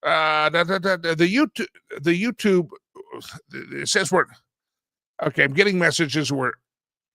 The YouTube, it says we're okay. I'm getting messages where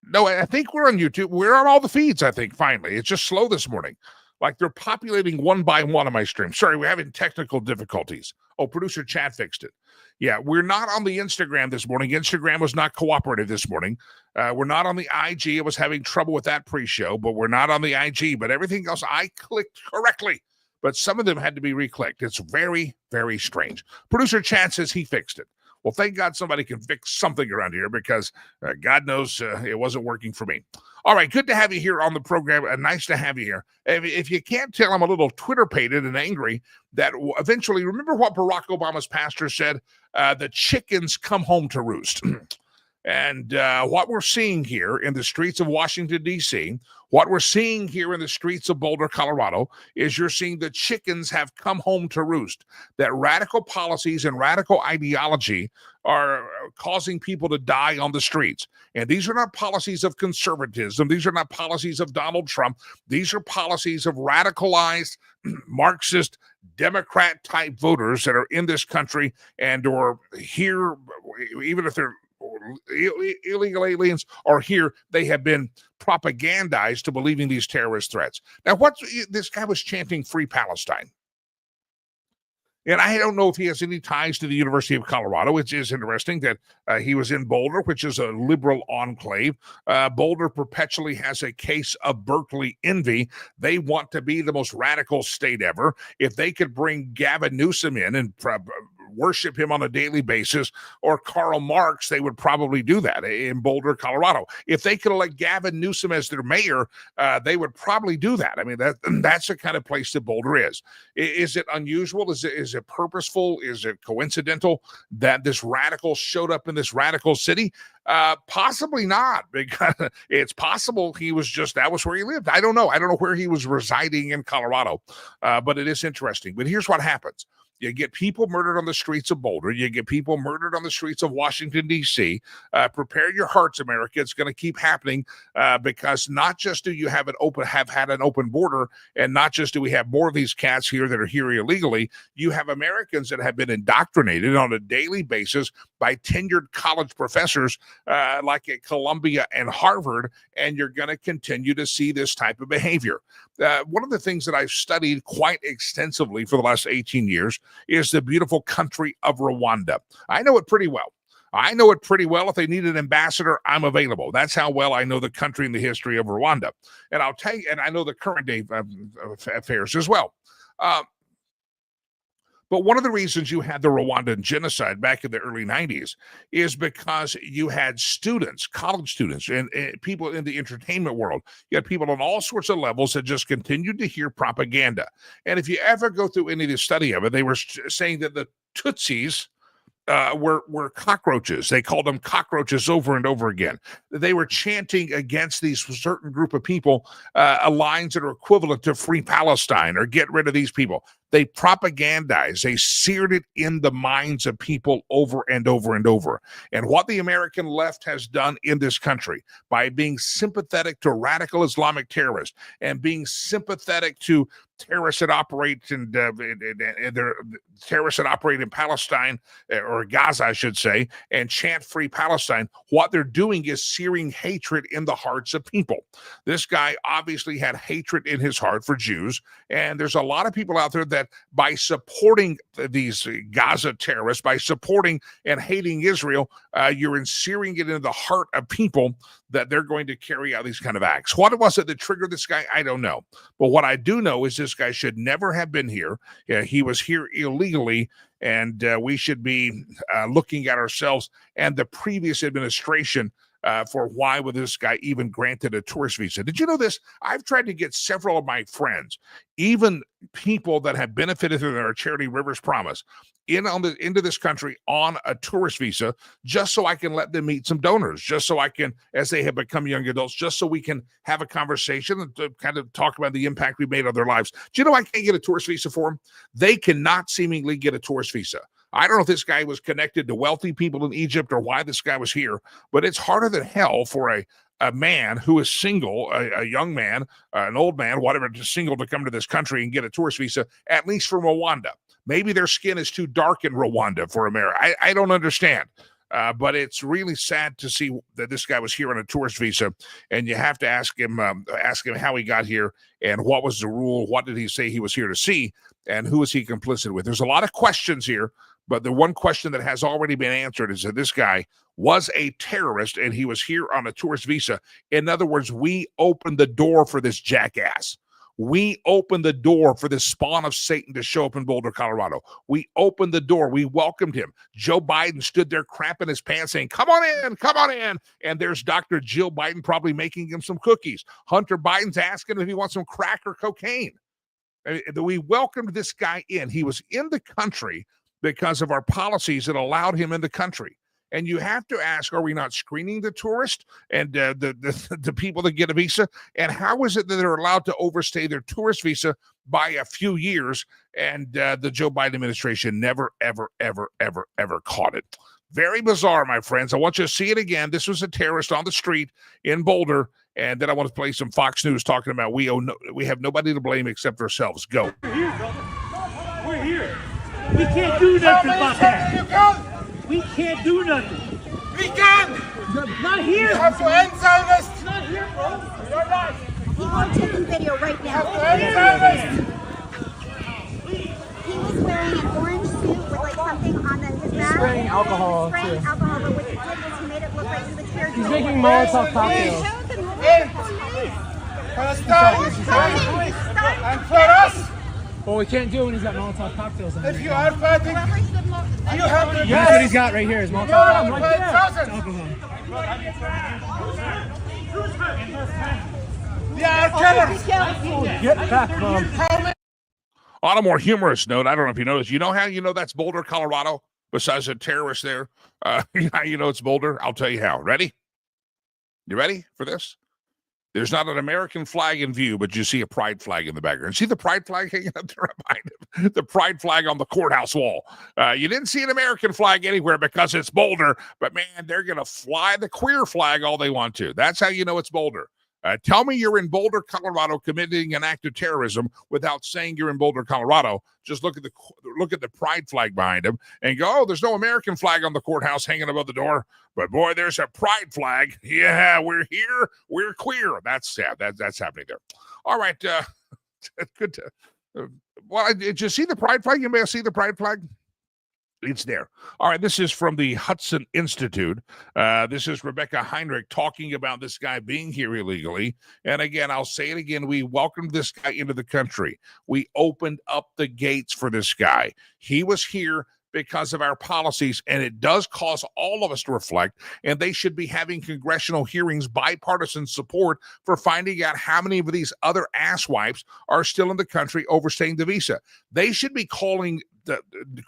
no, I think we're on YouTube. We're on all the feeds, I think, finally. It's just slow this morning. Like they're populating one by one on my stream. Sorry, we're having technical difficulties. Oh, producer Chad fixed it. Yeah, we're not on the Instagram this morning. Instagram was not cooperative this morning. We're not on the IG. I was having trouble with that pre-show, but we're not on the IG. But everything else I clicked correctly. But some of them had to be re-clicked. It's very, very strange. Producer Chad says he fixed it. Well, thank God somebody can fix something around here because God knows it wasn't working for me. All right, good to have you here on the program. Nice to have you here. If you can't tell, I'm a little Twitter-pated and angry that eventually, remember what Barack Obama's pastor said? The chickens come home to roost. And what we're seeing here in the streets of Washington, D.C., what we're seeing here in the streets of Boulder, Colorado, is you're seeing the chickens have come home to roost. That radical policies and radical ideology are causing people to die on the streets. And these are not policies of conservatism. These are not policies of Donald Trump. These are policies of radicalized Marxist Democrat-type voters that are in this country and or here, even if they're illegal aliens are here, they have been propagandized to believing these terrorist threats. Now, this guy was chanting Free Palestine. And I don't know if he has any ties to the University of Colorado. It is interesting that he was in Boulder, which is a liberal enclave. Boulder perpetually has a case of Berkeley envy. They want to be the most radical state ever. If they could bring Gavin Newsom in and worship him on a daily basis, or Karl Marx, they would probably do that in Boulder, Colorado. If they could elect Gavin Newsom as their mayor, they would probably do that. I mean, that's the kind of place that Boulder is. Is it unusual? Is it purposeful? Is it coincidental that this radical showed up in this radical city? Possibly not, because it's possible that was where he lived. I don't know. I don't know where he was residing in Colorado, but it is interesting. But here's what happens. You get people murdered on the streets of Boulder. You get people murdered on the streets of Washington, D.C. Prepare your hearts, America. It's going to keep happening because not just do you have had an open border, and not just do we have more of these cats here that are here illegally, you have Americans that have been indoctrinated on a daily basis by tenured college professors like at Columbia and Harvard, and you're going to continue to see this type of behavior. One of the things that I've studied quite extensively for the last 18 years is the beautiful country of Rwanda. I know it pretty well. If they need an ambassador, I'm available. That's how well I know the country and the history of Rwanda. And I'll tell you, and I know the current day affairs as well. But one of the reasons you had the Rwandan genocide back in the early 90s is because you had students, college students, and people in the entertainment world. You had people on all sorts of levels that just continued to hear propaganda. And if you ever go through any of the study of it, they were saying that the Tutsis were cockroaches. They called them cockroaches over and over again. They were chanting against these certain group of people, lines that are equivalent to Free Palestine or get rid of these people. They propagandized, they seared it in the minds of people over and over and over. And what the American left has done in this country by being sympathetic to radical Islamic terrorists and being sympathetic to terrorists that operate in Palestine or Gaza, I should say, and chant Free Palestine, what they're doing is searing hatred in the hearts of people. This guy obviously had hatred in his heart for Jews, and there's a lot of people out there that by supporting these Gaza terrorists, by supporting and hating Israel, you're searing it into the heart of people that they're going to carry out these kind of acts. What was it that triggered this guy? I don't know. But what I do know is this guy should never have been here. He was here illegally, and we should be looking at ourselves and the previous administration for why was this guy even granted a tourist visa. Did you know this? I've tried to get several of my friends, even people that have benefited through our charity Rivers Promise, into this country on a tourist visa, just so I can let them meet some donors, just so I can, as they have become young adults, just so we can have a conversation and to kind of talk about the impact we made on their lives. Do you know I can't get a tourist visa for them? They cannot seemingly get a tourist visa. I don't know if this guy was connected to wealthy people in Egypt or why this guy was here, but it's harder than hell for a man who is single, a young man, an old man, whatever, just single to come to this country and get a tourist visa, at least from Rwanda. Maybe their skin is too dark in Rwanda for America. I don't understand. But it's really sad to see that this guy was here on a tourist visa, and you have to ask him how he got here and what was the rule. What did he say he was here to see, and who is he complicit with? There's a lot of questions here, but the one question that has already been answered is that this guy was a terrorist and he was here on a tourist visa. In other words, we opened the door for this jackass. We opened the door for this spawn of Satan to show up in Boulder, Colorado. We opened the door. We welcomed him. Joe Biden stood there crapping his pants saying, come on in, come on in. And there's Dr. Jill Biden probably making him some cookies. Hunter Biden's asking if he wants some crack or cocaine. We welcomed this guy in. He was in the country because of our policies that allowed him in the country. And you have to ask, are we not screening the tourist and the people that get a visa? And how is it that they're allowed to overstay their tourist visa by a few years? And the Joe Biden administration never, ever, ever, ever, ever caught it. Very bizarre, my friends. I want you to see it again. This was a terrorist on the street in Boulder. And then I want to play some Fox News talking about we have nobody to blame except ourselves. Go. We're here, brother. We're here. We can't do nothing about that. We can't do nothing. We can! Not here! You have to answer this! Not here, bro! You're not! People are taking video right now. He was wearing an orange suit with like something on his back. Spraying alcohol. Spraying alcohol, but what he did was he made it look like he was here. He's making Molotov cocktails. For the start, and for us, Well, we can't do it when he's got Molotov cocktails on. if you are fighting, you have to That's what he's got right here. Is Molotov cocktails. right there. Alcohol. Yeah, killers. Get back, Mom. On a more humorous note, I don't know if you noticed, you know how you know that's Boulder, Colorado, besides a terrorist there? You know it's Boulder? I'll tell you how. Ready? You ready for this? There's not an American flag in view, but you see a pride flag in the background. See the pride flag hanging up there behind him? The pride flag on the courthouse wall. You didn't see an American flag anywhere because it's Boulder, but man, they're going to fly the queer flag all they want to. That's how you know it's Boulder. Tell me you're in Boulder, Colorado, committing an act of terrorism without saying you're in Boulder, Colorado. Just look at the pride flag behind him and go, oh, there's no American flag on the courthouse hanging above the door. But boy, there's a pride flag. Yeah, we're here. We're queer. That's sad. That's happening there. All right. Good. Well, did you see the pride flag? You may have seen the pride flag. It's there. All right, this is from the Hudson Institute. This is Rebecca Heinrich talking about this guy being here illegally. And again, I'll say it again. We welcomed this guy into the country. We opened up the gates for this guy. He was here because of our policies, and it does cause all of us to reflect, and they should be having congressional hearings, bipartisan support for finding out how many of these other asswipes are still in the country overstaying the visa. They should be calling the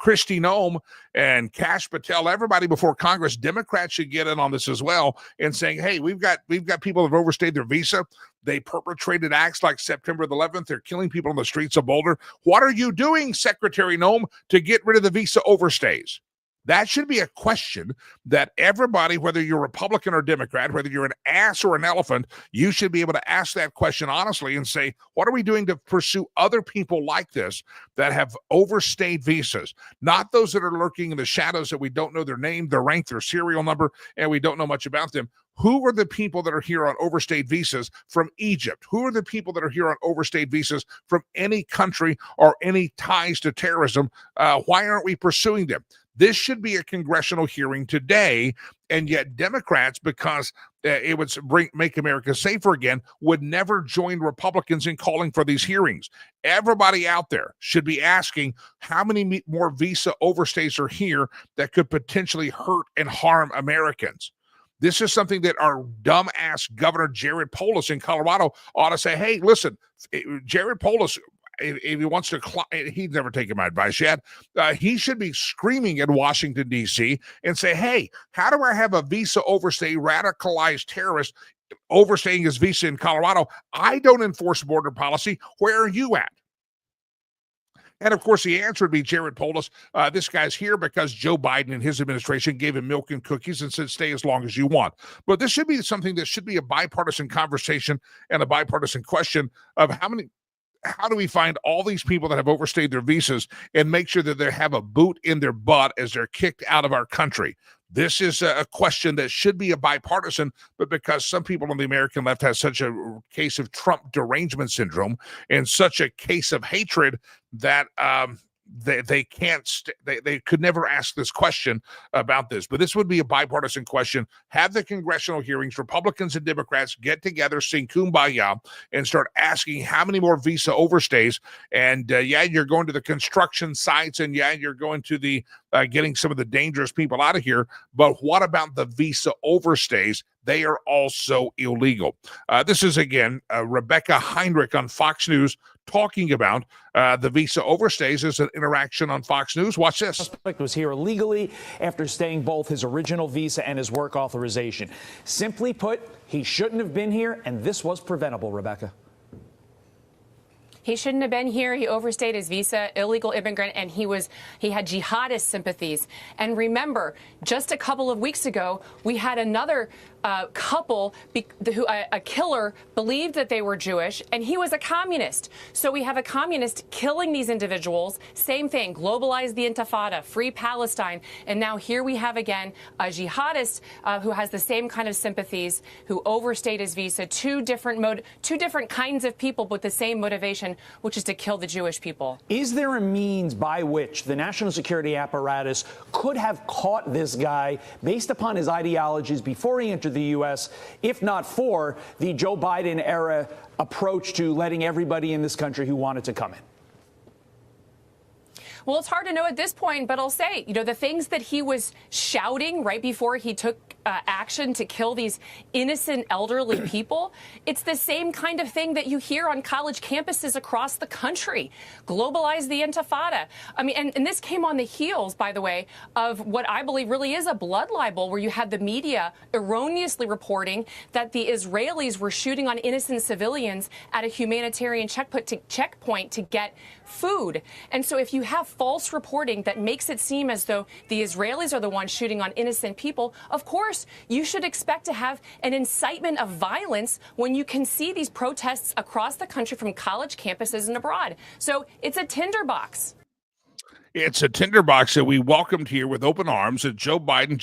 Kristi Noem and Kash Patel, everybody before Congress. Democrats should get in on this as well and saying, hey, we've got people that have overstayed their visa. They perpetrated acts like September the 11th. They're killing people on the streets of Boulder. What are you doing, Secretary Noem, to get rid of the visa overstays? That should be a question that everybody, whether you're Republican or Democrat, whether you're an ass or an elephant, you should be able to ask that question honestly and say, what are we doing to pursue other people like this that have overstayed visas? Not those that are lurking in the shadows that we don't know their name, their rank, their serial number, and we don't know much about them. Who are the people that are here on overstayed visas from Egypt? Who are the people that are here on overstayed visas from any country or any ties to terrorism? Why aren't we pursuing them? This should be a congressional hearing today, and yet Democrats, because it would make America safer again, would never join Republicans in calling for these hearings. Everybody out there should be asking how many more visa overstays are here that could potentially hurt and harm Americans. This is something that our dumbass Governor Jared Polis in Colorado ought to say, hey, listen, Jared Polis, if he wants to, he's never taken my advice yet. He should be screaming in Washington, D.C. and say, hey, how do I have a visa overstay, radicalized terrorist overstaying his visa in Colorado? I don't enforce border policy. Where are you at? And of course, the answer would be Jared Polis. This guy's here because Joe Biden and his administration gave him milk and cookies and said, stay as long as you want. But this should be something that should be a bipartisan conversation and a bipartisan question of how do we find all these people that have overstayed their visas and make sure that they have a boot in their butt as they're kicked out of our country? This is a question that should be a bipartisan, but because some people on the American left has such a case of Trump derangement syndrome and such a case of hatred that they can't they could never ask this question about this. But this would be a bipartisan question. Have the congressional hearings, Republicans and Democrats get together, sing kumbaya, and start asking how many more visa overstays. And you're going to the construction sites, and you're going to the getting some of the dangerous people out of here. But what about the visa overstays? They are also illegal. This is, again, Rebecca Heinrich on Fox News talking about the visa overstays as an interaction on Fox News. Watch this. The suspect was here illegally after staying both his original visa and his work authorization. Simply put, he shouldn't have been here, and this was preventable, Rebecca. He shouldn't have been here. He overstayed his visa, illegal immigrant, and he had jihadist sympathies. And remember, just a couple of weeks ago, we had another couple who a killer believed that they were Jewish, and he was a communist. So we have a communist killing these individuals. Same thing, globalize the Intifada, free Palestine. And now here we have again a jihadist who has the same kind of sympathies, who overstayed his visa. Two different kinds of people with the same motivation, which is to kill the Jewish people. Is there a means by which the national security apparatus could have caught this guy based upon his ideologies before he entered the U.S., if not for the Joe Biden era approach to letting everybody in this country who wanted to come in? Well, it's hard to know at this point, but I'll say, the things that he was shouting right before he took action to kill these innocent elderly people, it's the same kind of thing that you hear on college campuses across the country. Globalize the Intifada. I mean, and this came on the heels, by the way, of what I believe really is a blood libel, where you had the media erroneously reporting that the Israelis were shooting on innocent civilians at a humanitarian checkpoint to get food. And so if you have false reporting that makes it seem as though the Israelis are the ones shooting on innocent people, of course, you should expect to have an incitement of violence when you can see these protests across the country from college campuses and abroad. So it's a tinderbox. It's a tinderbox that we welcomed here with open arms. And Jill Biden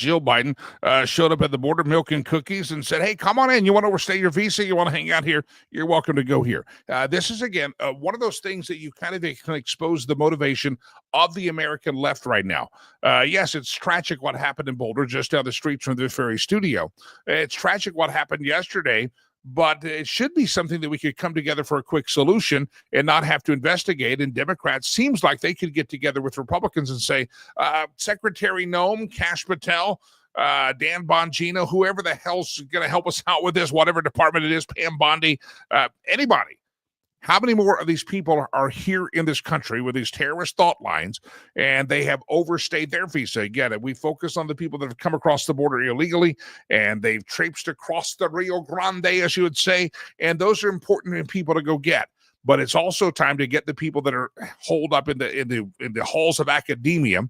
showed up at the border milking cookies and said, hey, come on in. You want to overstay your visa? You want to hang out here? You're welcome to go here. This is, again, one of those things that you kind of can expose the motivation of the American left right now. Yes, it's tragic what happened in Boulder, just down the street from this very studio. It's tragic what happened yesterday, but it should be something that we could come together for a quick solution and not have to investigate. And Democrats seems like they could get together with Republicans and say, Secretary Noem, Kash Patel, Dan Bongino, whoever the hell's going to help us out with this, whatever department it is, Pam Bondi, anybody. How many more of these people are here in this country with these terrorist thought lines, and they have overstayed their visa? Again, we focus on the people that have come across the border illegally, and they've traipsed across the Rio Grande, as you would say, and those are important people to go get. But it's also time to get the people that are holed up in the halls of academia,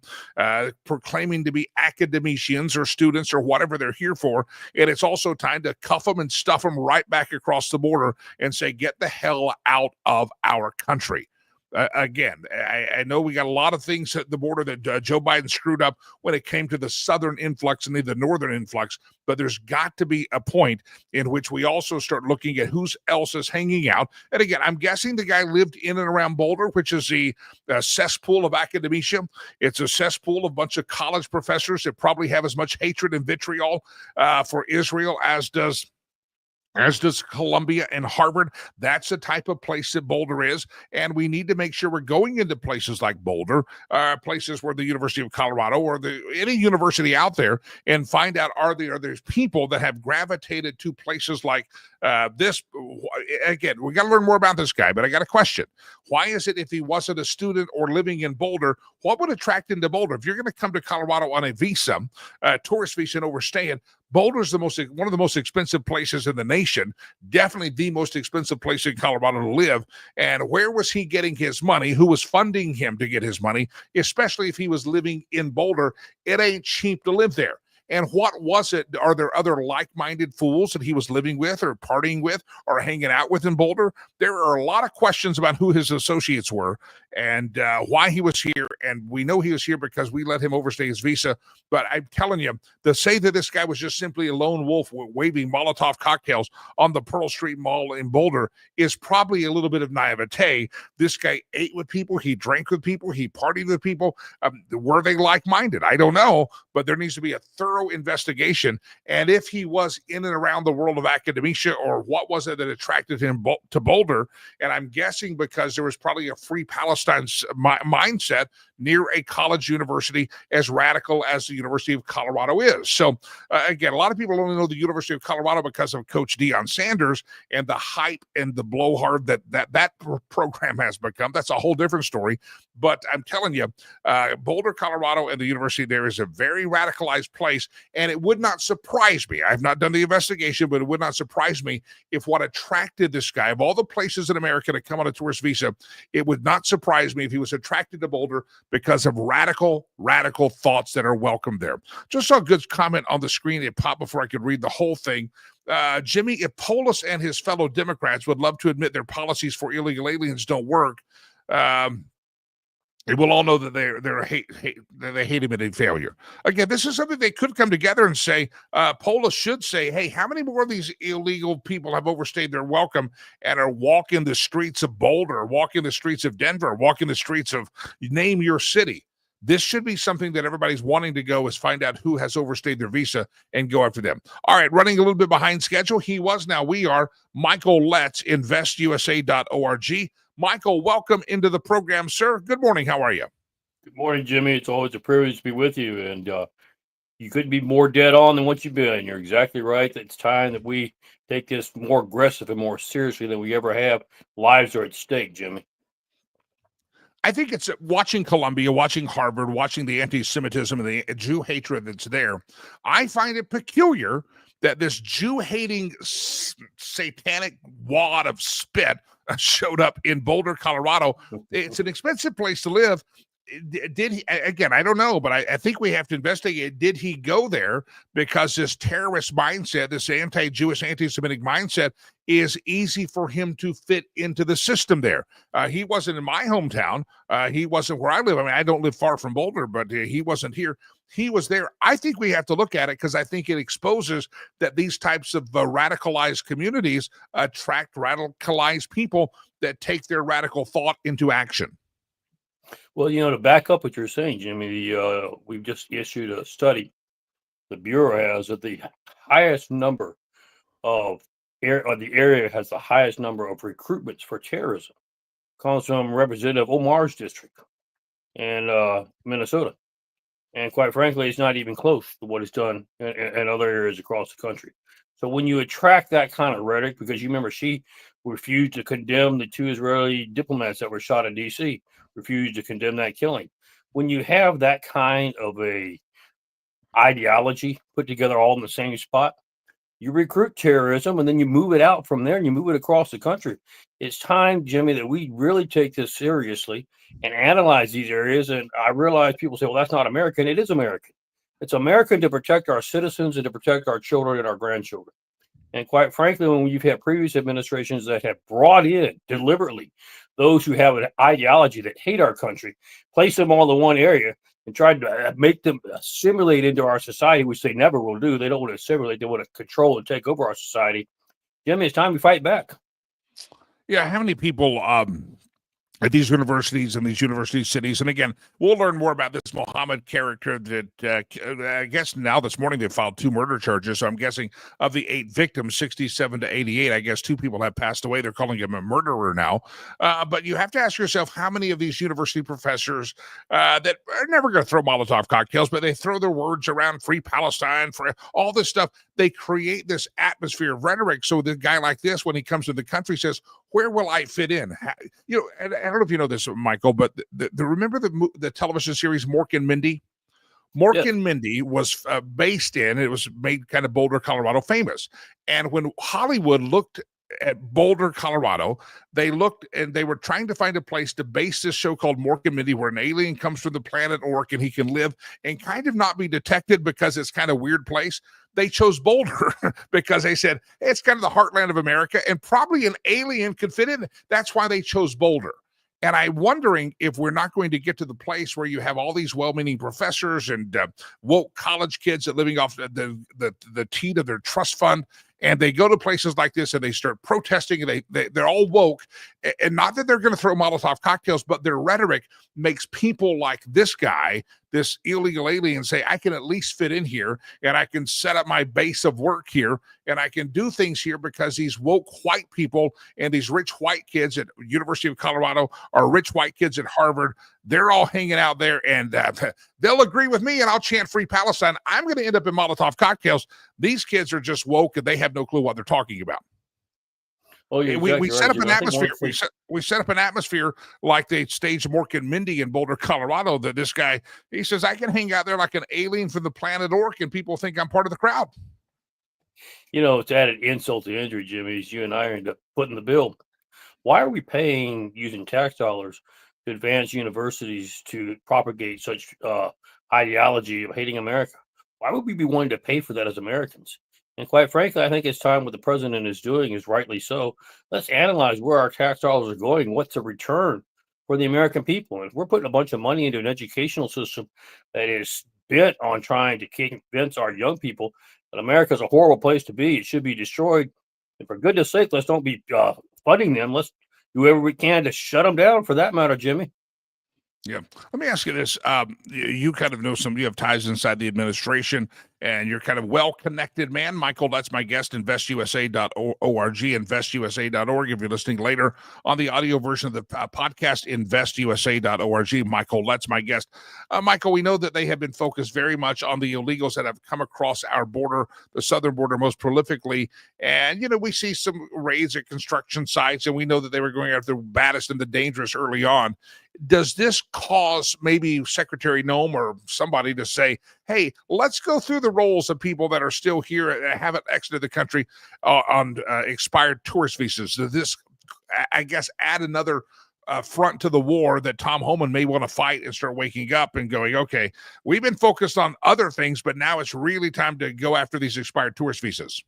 proclaiming to be academicians or students or whatever they're here for. And it's also time to cuff them and stuff them right back across the border and say, get the hell out of our country. Again, I know we got a lot of things at the border that Joe Biden screwed up when it came to the southern influx and the northern influx, but there's got to be a point in which we also start looking at who else is hanging out. And again, I'm guessing the guy lived in and around Boulder, which is the cesspool of academia. It's a cesspool of a bunch of college professors that probably have as much hatred and vitriol for Israel as does Columbia and Harvard. That's the type of place that Boulder is. And we need to make sure we're going into places like Boulder, places where the University of Colorado or any university out there, and find out, are there people that have gravitated to places like this? Again, we got to learn more about this guy, but I got a question. Why is it, if he wasn't a student or living in Boulder, what would attract him to Boulder? If you're going to come to Colorado on a visa, tourist visa, and overstaying, Boulder's one of the most expensive places in the nation, definitely the most expensive place in Colorado to live. And where was he getting his money? Who was funding him to get his money? Especially if he was living in Boulder, it ain't cheap to live there. And what was it? Are there other like-minded fools that he was living with or partying with or hanging out with in Boulder? There are a lot of questions about who his associates were and why he was here. And we know he was here because we let him overstay his visa. But I'm telling you, to say that this guy was just simply a lone wolf waving Molotov cocktails on the Pearl Street Mall in Boulder is probably a little bit of naivete. This guy ate with people. He drank with people. He partied with people. Were they like-minded? I don't know, but there needs to be a thorough investigation. And if he was in and around the world of academia, or what was it that attracted him to Boulder? And I'm guessing because there was probably a free Palestine mindset near a college university as radical as the University of Colorado is. So again, a lot of people only know the University of Colorado because of Coach Deion Sanders and the hype and the blowhard that program has become. That's a whole different story. But I'm telling you, Boulder, Colorado, and the university there is a very radicalized place, and it would not surprise me. I've not done the investigation, but it would not surprise me if what attracted this guy, of all the places in America to come on a tourist visa, it would not surprise me if he was attracted to Boulder because of radical thoughts that are welcome there. Just saw a good comment on the screen. It popped before I could read the whole thing. Jimmy, if Polis and his fellow Democrats would love to admit their policies for illegal aliens don't work, they will all know that they hate him and a failure. Again, this is something they could come together and say. Polis should say, "Hey, how many more of these illegal people have overstayed their welcome and are walking the streets of Boulder, walking the streets of Denver, walking the streets of name your city?" This should be something that everybody's wanting to go is find out who has overstayed their visa and go after them. All right, running a little bit behind schedule. Now we are. Michael Letts, investusa.org. Michael, welcome into the program, sir. Good morning. How are you? Good morning, Jimmy. It's always a privilege to be with you. And you couldn't be more dead on than what you've been. You're exactly right. It's time that we take this more aggressive and more seriously than we ever have. Lives are at stake, Jimmy. I think it's watching Columbia, watching Harvard, watching the anti-Semitism and the Jew hatred that's there. I find it peculiar that this Jew-hating satanic wad of spit showed up in Boulder, Colorado. It's an expensive place to live. Did he, again, I don't know, but I think we have to investigate. Did he go there because this terrorist mindset, this anti-Jewish, anti-Semitic mindset is easy for him to fit into the system there? He wasn't in my hometown. He wasn't where I live. I mean, I don't live far from Boulder, but he wasn't here. He was there. I think we have to look at it because I think it exposes that these types of radicalized communities attract radicalized people that take their radical thought into action. Well, to back up what you're saying, Jimmy, we've just issued a study. The Bureau has that the highest number of the area has the highest number of recruitments for terrorism. Comes from Representative Omar's district in Minnesota. And quite frankly, it's not even close to what is done in other areas across the country. So when you attract that kind of rhetoric, because you remember she refused to condemn the 2 Israeli diplomats that were shot in D.C., refused to condemn that killing. When you have that kind of a ideology put together all in the same spot, you recruit terrorism and then you move it out from there and you move it across the country. It's time, Jimmy, that we really take this seriously and analyze these areas. And I realize people say, well, that's not American. It is American. It's American to protect our citizens and to protect our children and our grandchildren. And quite frankly, when you've had previous administrations that have brought in deliberately those who have an ideology that hate our country, place them all in one area and tried to make them assimilate into our society, which they never will do. They don't want to assimilate. They want to control and take over our society. Jimmy, it's time we fight back. Yeah, how many people at these universities and these university cities? And again, we'll learn more about this Mohammed character that I guess now this morning they filed 2 murder charges. So I'm guessing of the 8 victims, 67 to 88, I guess 2 people have passed away. They're calling him a murderer now. But you have to ask yourself how many of these university professors that are never going to throw Molotov cocktails, but they throw their words around free Palestine, for all this stuff. They create this atmosphere of rhetoric. So the guy like this, when he comes to the country, says, where will I fit in? And I don't know if you know this, Michael, but remember the television series Mork and Mindy? Mork and Mindy was based in, it was made kind of Boulder, Colorado famous. And when Hollywood looked at Boulder, Colorado. They looked and they were trying to find a place to base this show called Mork and Mindy, where an alien comes from the planet Ork and he can live and kind of not be detected because it's kind of a weird place. They chose Boulder because they said it's kind of the heartland of America and probably an alien could fit in. That's why they chose Boulder. And I'm wondering if we're not going to get to the place where you have all these well-meaning professors and woke college kids that living off the teat of their trust fund, and they go to places like this and they start protesting, and they're all woke. And not that they're going to throw Molotov cocktails, but their rhetoric makes people like this guy, this illegal alien, say, I can at least fit in here, and I can set up my base of work here, and I can do things here because these woke white people and these rich white kids at University of Colorado or rich white kids at Harvard, they're all hanging out there, and they'll agree with me, and I'll chant Free Palestine. I'm going to end up in Molotov cocktails. These kids are just woke, and they have no clue what they're talking about. Oh, yeah, we set up an atmosphere. Thing... We set up an atmosphere like they staged Mork and Mindy in Boulder, Colorado. That this guy, he says, I can hang out there like an alien from the planet Ork, and people think I'm part of the crowd. You know, it's added insult to injury, Jimmy. As you and I end up putting the bill. Why are we paying using tax dollars to advance universities to propagate such ideology of hating America? Why would we be wanting to pay for that as Americans? And quite frankly, I think it's time what the president is doing is rightly so. Let's analyze where our tax dollars are going. What's the return for the American people? And if we're putting a bunch of money into an educational system that is bent on trying to convince our young people that America is a horrible place to be, it should be destroyed. And for goodness sake, let's don't be funding them. Let's do whatever we can to shut them down, for that matter, Jimmy. Yeah. Let me ask you this. You kind of know you have ties inside the administration, and you're kind of well-connected man. Michael, that's my guest, investusa.org, investusa.org. If you're listening later on the audio version of the podcast, investusa.org. Michael, that's my guest. Michael, we know that they have been focused very much on the illegals that have come across our border, the southern border most prolifically. And, you know, we see some raids at construction sites, and we know that they were going after the baddest and the dangerous early on. Does this cause maybe Secretary Noem or somebody to say, hey, let's go through the rolls of people that are still here and haven't exited the country on expired tourist visas? Does this, I guess, add another front to the war that Tom Homan may want to fight and start waking up and going, okay, we've been focused on other things, but now it's really time to go after these expired tourist visas?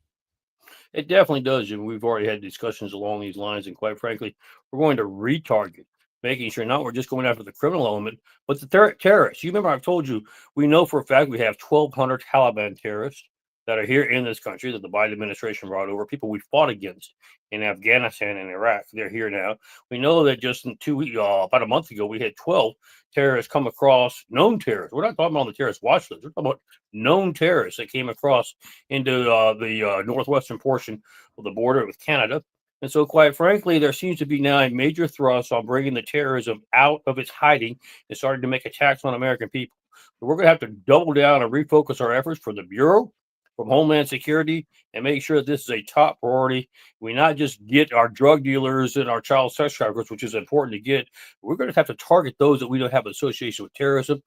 It definitely does, Jim. We've already had discussions along these lines, and quite frankly, we're going to retarget, making sure not we're just going after the criminal element, but the terrorists. You remember I've told you, we know for a fact we have 1,200 Taliban terrorists that are here in this country that the Biden administration brought over, people we fought against in Afghanistan and Iraq. They're here now. We know that just in 2 weeks, about a month ago, we had 12 terrorists come across, known terrorists. We're not talking about on the terrorist watch list. We're talking about known terrorists that came across into the northwestern portion of the border with Canada. And so, quite frankly, there seems to be now a major thrust on bringing the terrorism out of its hiding and starting to make attacks on American people. So we're going to have to double down and refocus our efforts for the Bureau, from Homeland Security, and make sure that this is a top priority. We not just get our drug dealers and our child sex traffickers, which is important to get. We're going to have to target those that we don't have association with terrorism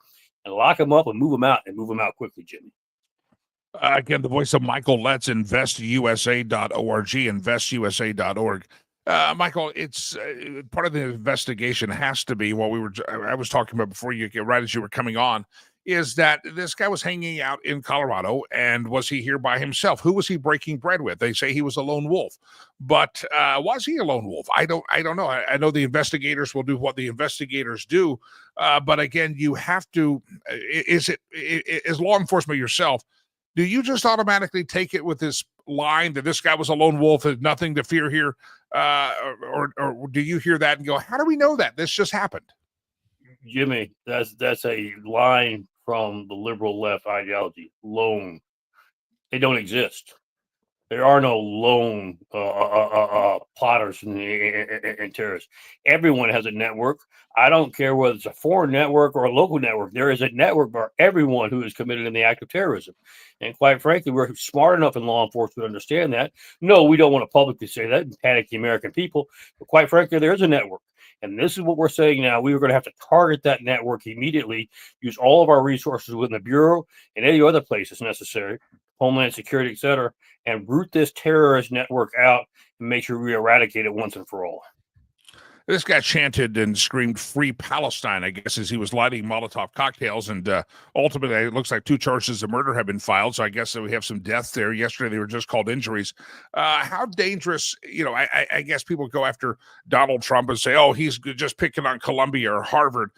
and lock them up and move them out quickly, Jimmy. Again, the voice of Michael Letts, investusa.org, investusa.org. Michael, it's part of the investigation has to be what I was talking about before you get right as you were coming on, is that this guy was hanging out in Colorado, and was he here by himself? Who was he breaking bread with? They say he was a lone wolf, but was he a lone wolf? I don't know. I know the investigators will do what the investigators do, but again, you have to. As law enforcement yourself, do you just automatically take it with this line that this guy was a lone wolf, there's nothing to fear here, or do you hear that and go, how do we know that this just happened? Jimmy, that's a line from the liberal left ideology. Lone, they don't exist. There are no lone plotters and terrorists. Everyone has a network. I don't care whether it's a foreign network or a local network. There is a network for everyone who is committed in the act of terrorism. And quite frankly, we're smart enough in law enforcement to understand that. No, we don't want to publicly say that and panic the American people. But quite frankly, there is a network. And this is what we're saying now. We are going to have to target that network immediately, use all of our resources within the Bureau and any other places necessary Homeland Security, etc., and root this terrorist network out and make sure we eradicate it once and for all. This guy chanted and screamed "Free Palestine," I guess, as he was lighting Molotov cocktails. And ultimately, it looks like 2 charges of murder have been filed. So I guess that we have some deaths there. Yesterday, they were just called injuries. How dangerous, I guess people go after Donald Trump and say, oh, he's just picking on Columbia or Harvard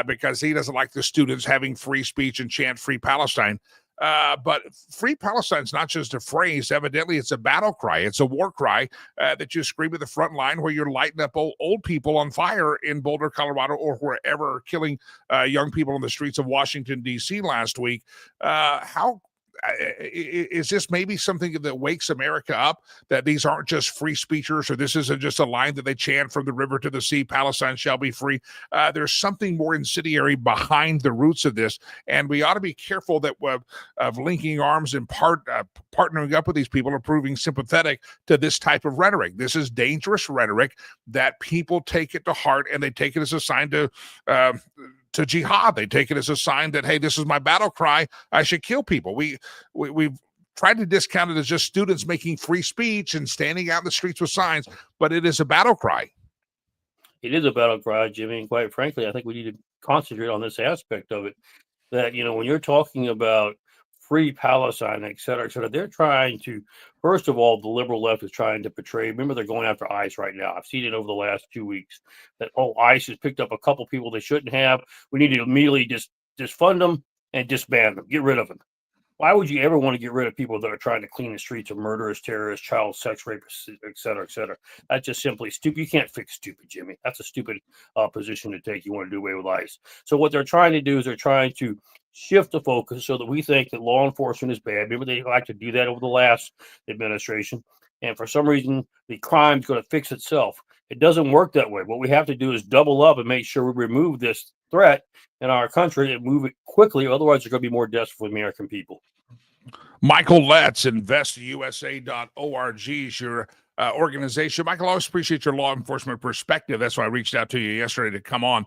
because he doesn't like the students having free speech and chant "Free Palestine." But Free Palestine is not just a phrase. Evidently, it's a battle cry. It's a war cry that you scream at the front line where you're lighting up old people on fire in Boulder, Colorado, or wherever, killing young people on the streets of Washington, D.C. last week. How is this maybe something that wakes America up, that these aren't just free speechers, or this isn't just a line that they chant from the river to the sea, Palestine shall be free? There's something more incendiary behind the roots of this, and we ought to be careful that of linking arms and partnering up with these people or proving sympathetic to this type of rhetoric. This is dangerous rhetoric that people take it to heart, and they take it as a sign to jihad. They take it as a sign that, hey, this is my battle cry. I should kill people. We've tried to discount it as just students making free speech and standing out in the streets with signs, but it is a battle cry. It is a battle cry, Jimmy, and quite frankly, I think we need to concentrate on this aspect of it. That, when you're talking about free Palestine, et cetera, they're trying to, first of all, the liberal left is trying to portray, remember, they're going after ICE right now. I've seen it over the last 2 weeks that, ICE has picked up a couple people they shouldn't have. We need to immediately just fund them and disband them, get rid of them. Why would you ever want to get rid of people that are trying to clean the streets of murderers, terrorists, child sex rapists, et cetera, et cetera? That's just simply stupid. You can't fix stupid, Jimmy. That's a stupid position to take. You want to do away with ICE. So what they're trying to do is they're trying to shift the focus so that we think that law enforcement is bad. Remember, they like to do that over the last administration. And for some reason, the crime's going to fix itself. It doesn't work that way. What we have to do is double up and make sure we remove this threat in our country and move it quickly. Otherwise, there's going to be more deaths for the American people. Michael Letts, InvestUSA.org is your organization. Michael, I always appreciate your law enforcement perspective. That's why I reached out to you yesterday to come on.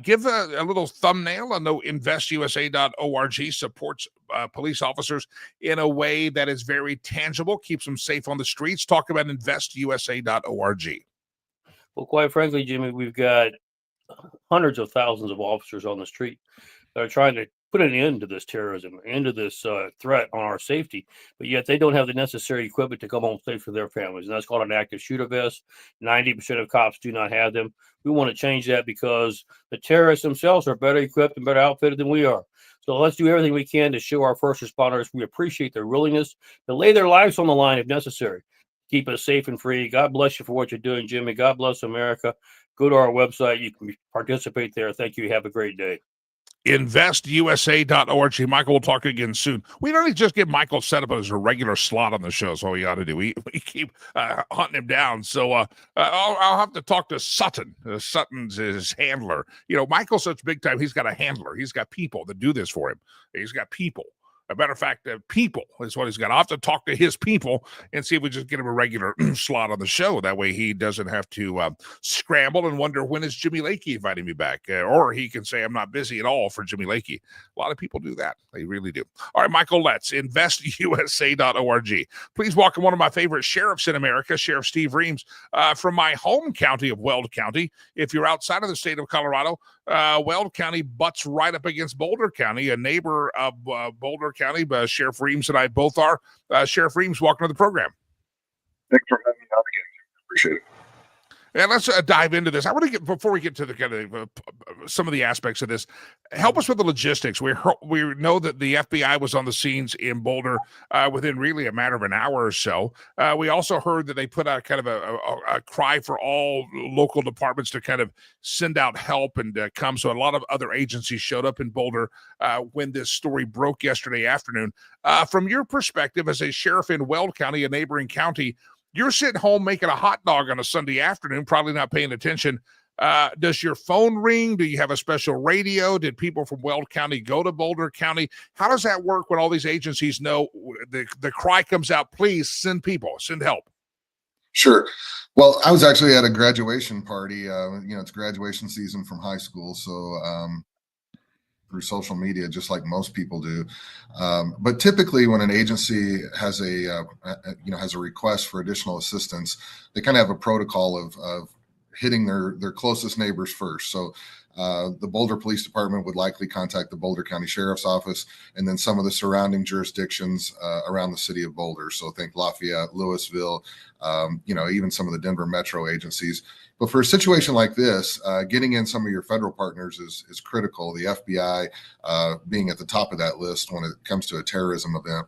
Give a little thumbnail. I know InvestUSA.org supports police officers in a way that is very tangible, keeps them safe on the streets. Talk about InvestUSA.org. Well, quite frankly, Jimmy, we've got hundreds of thousands of officers on the street that are trying to put an end to this terrorism, into this threat on our safety, but yet they don't have the necessary equipment to come home safe for their families. And that's called an active shooter vest. 90% of cops do not have them. We want to change that because the terrorists themselves are better equipped and better outfitted than we are. So let's do everything we can to show our first responders we appreciate their willingness to lay their lives on the line if necessary. Keep us safe and free. God bless you for what you're doing, Jimmy. God bless America. Go to our website. You can participate there. Thank you. Have a great day. InvestUSA.org. Michael, we'll talk again soon. We don't just get Michael set up as a regular slot on the show. That's all we ought to do. We keep hunting him down. So I'll have to talk to Sutton. Sutton's his handler. Michael's such big time. He's got a handler. He's got people that do this for him. He's got people. A matter of fact, people is what he's got. I'll have to talk to his people and see if we just get him a regular slot on the show. That way he doesn't have to scramble and wonder, when is Jimmy Lakey inviting me back? Or he can say, I'm not busy at all for Jimmy Lakey. A lot of people do that. They really do. All right, Michael Letts, InvestUSA.org. Please welcome one of my favorite sheriffs in America, Sheriff Steve Reams, from my home county of Weld County. If you're outside of the state of Colorado, Weld County butts right up against Boulder County, a neighbor of Boulder County. Sheriff Reams and I both are. Sheriff Reams, welcome to the program. Thanks for having me on again. Appreciate it. And let's dive into this. I want to get, before we get to the kind of some of the aspects of this, help us with the logistics. We know that the FBI was on the scenes in Boulder within really a matter of an hour or so. We also heard that they put out kind of a cry for all local departments to kind of send out help and come. So a lot of other agencies showed up in Boulder when this story broke yesterday afternoon. From your perspective as a sheriff in Weld County, a neighboring county, you're sitting home making a hot dog on a Sunday afternoon, probably not paying attention. Does your phone ring? Do you have a special radio? Did people from Weld County go to Boulder County? How does that work when all these agencies know the cry comes out, please send people, send help? Sure. Well, I was actually at a graduation party. It's graduation season from high school. So through social media, just like most people do. But typically, when an agency has has a request for additional assistance, they kind of have a protocol of hitting their closest neighbors first. So the Boulder Police Department would likely contact the Boulder County Sheriff's Office, and then some of the surrounding jurisdictions around the city of Boulder. So think Lafayette, Louisville, even some of the Denver metro agencies. But for a situation like this, getting in some of your federal partners is critical. The FBI being at the top of that list when it comes to a terrorism event.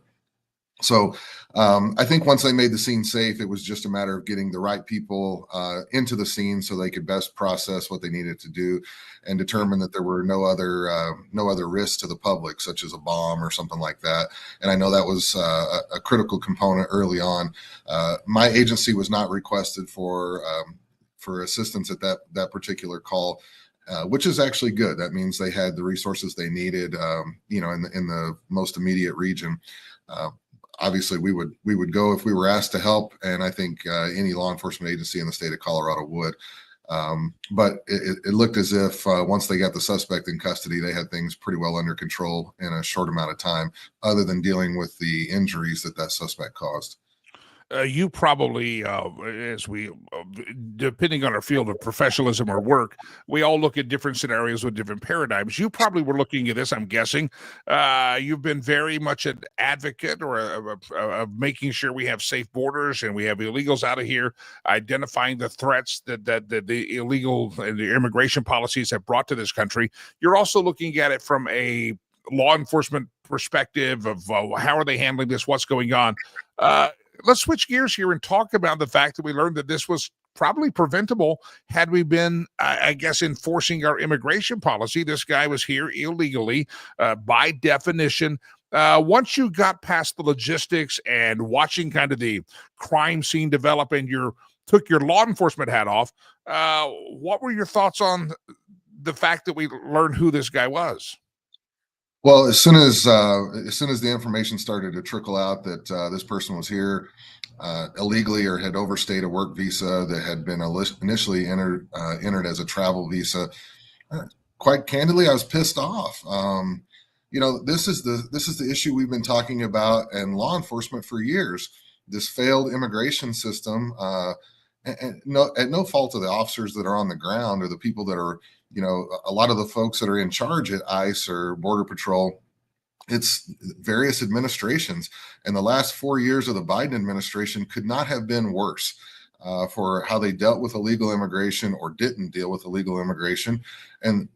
So I think once they made the scene safe, it was just a matter of getting the right people into the scene so they could best process what they needed to do and determine that there were no other risks to the public, such as a bomb or something like that. And I know that was a critical component early on. My agency was not requested for assistance at that particular call, which is actually good. That means they had the resources they needed, in the most immediate region. Obviously, we would go if we were asked to help, and I think any law enforcement agency in the state of Colorado would. But it looked as if once they got the suspect in custody, they had things pretty well under control in a short amount of time, other than dealing with the injuries that suspect caused. You probably, depending on our field of professionalism or work, we all look at different scenarios with different paradigms. You probably were looking at this, I'm guessing. You've been very much an advocate or of making sure we have safe borders and we have illegals out of here, identifying the threats that the illegal and the immigration policies have brought to this country. You're also looking at it from a law enforcement perspective of how are they handling this, what's going on. Let's switch gears here and talk about the fact that we learned that this was probably preventable had we been, I guess, enforcing our immigration policy. This guy was here illegally, by definition. Once you got past the logistics and watching kind of the crime scene develop and took your law enforcement hat off, what were your thoughts on the fact that we learned who this guy was? Well, as soon as the information started to trickle out that this person was here illegally or had overstayed a work visa that had been initially entered as a travel visa, quite candidly, I was pissed off. This is the issue we've been talking about in law enforcement for years. This failed immigration system, and at no fault of the officers that are on the ground or the people that are. A lot of the folks that are in charge at ICE or Border Patrol, it's various administrations. And the last 4 years of the Biden administration could not have been worse for how they dealt with illegal immigration or didn't deal with illegal immigration. And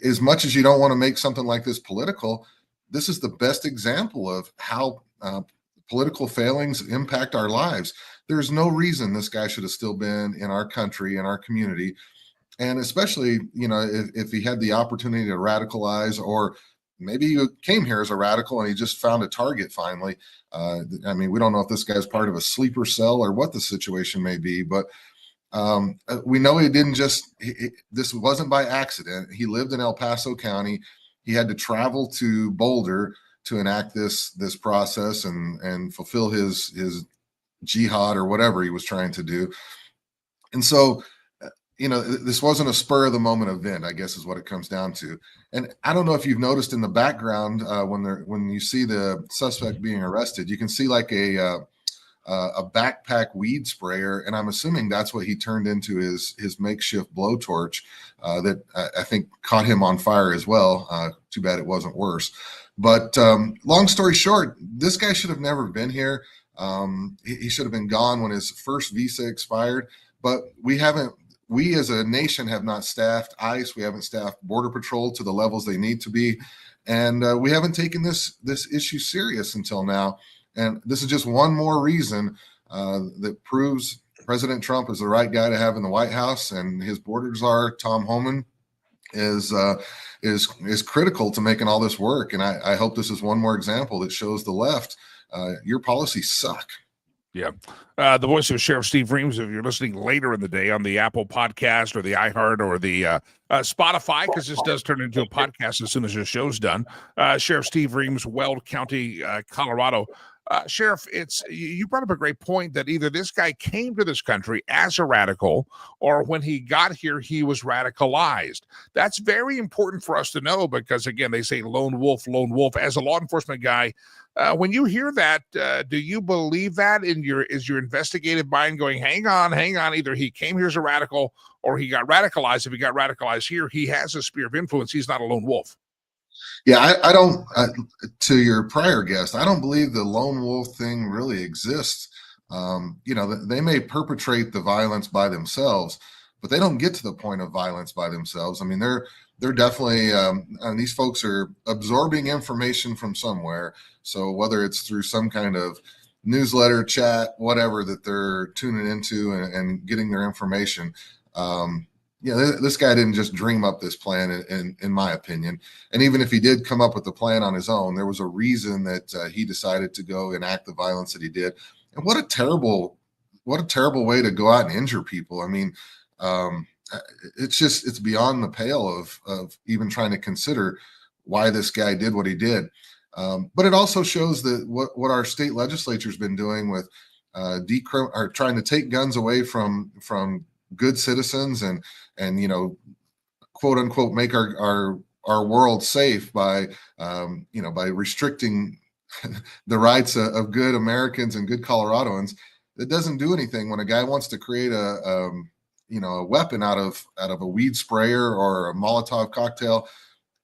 as much as you don't want to make something like this political, this is the best example of how political failings impact our lives. There's no reason this guy should have still been in our country, in our community. And especially, if he had the opportunity to radicalize, or maybe he came here as a radical and he just found a target finally. We don't know if this guy's part of a sleeper cell or what the situation may be, but we know he didn't this wasn't by accident. He lived in El Paso County. He had to travel to Boulder to enact this process and fulfill his jihad or whatever he was trying to do. And so, this wasn't a spur of the moment event, I guess is what it comes down to. And I don't know if you've noticed in the background when you see the suspect being arrested, you can see like a backpack weed sprayer, and I'm assuming that's what he turned into his makeshift blowtorch that I think caught him on fire as well. Too bad it wasn't worse. But long story short, this guy should have never been here. He should have been gone when his first visa expired. But we as a nation have not staffed ICE. We haven't staffed Border Patrol to the levels they need to be. And we haven't taken this issue serious until now. And this is just one more reason that proves President Trump is the right guy to have in the White House, and his border czar, Tom Homan, is critical to making all this work. And I hope this is one more example that shows the left, your policies suck. Yeah. The voice of Sheriff Steve Reams, if you're listening later in the day on the Apple podcast or the iHeart or the Spotify, because this does turn into a podcast as soon as the show's done. Sheriff Steve Reams, Weld County, Colorado. Sheriff, you brought up a great point that either this guy came to this country as a radical, or when he got here, he was radicalized. That's very important for us to know because, again, they say lone wolf, lone wolf. As a law enforcement guy, when you hear that, do you believe that is your investigative mind going, hang on, either he came here as a radical or he got radicalized? If he got radicalized here, he has a sphere of influence. He's not a lone wolf. Yeah, I don't, to your prior guest, I don't believe the lone wolf thing really exists. They may perpetrate the violence by themselves, but they don't get to the point of violence by themselves. I mean, they're definitely, and these folks are absorbing information from somewhere. So whether it's through some kind of newsletter, chat, whatever that they're tuning into and getting their information, this guy didn't just dream up this plan, in my opinion. And even if he did come up with the plan on his own, there was a reason that he decided to go enact the violence that he did. And what a terrible way to go out and injure people. I mean, it's beyond the pale of even trying to consider why this guy did what he did. But it also shows that what our state legislature's been doing with trying to take guns away from good citizens and quote unquote make our world safe by by restricting the rights of good Americans and good Coloradoans. It doesn't do anything when a guy wants to create a weapon out of a weed sprayer or a Molotov cocktail.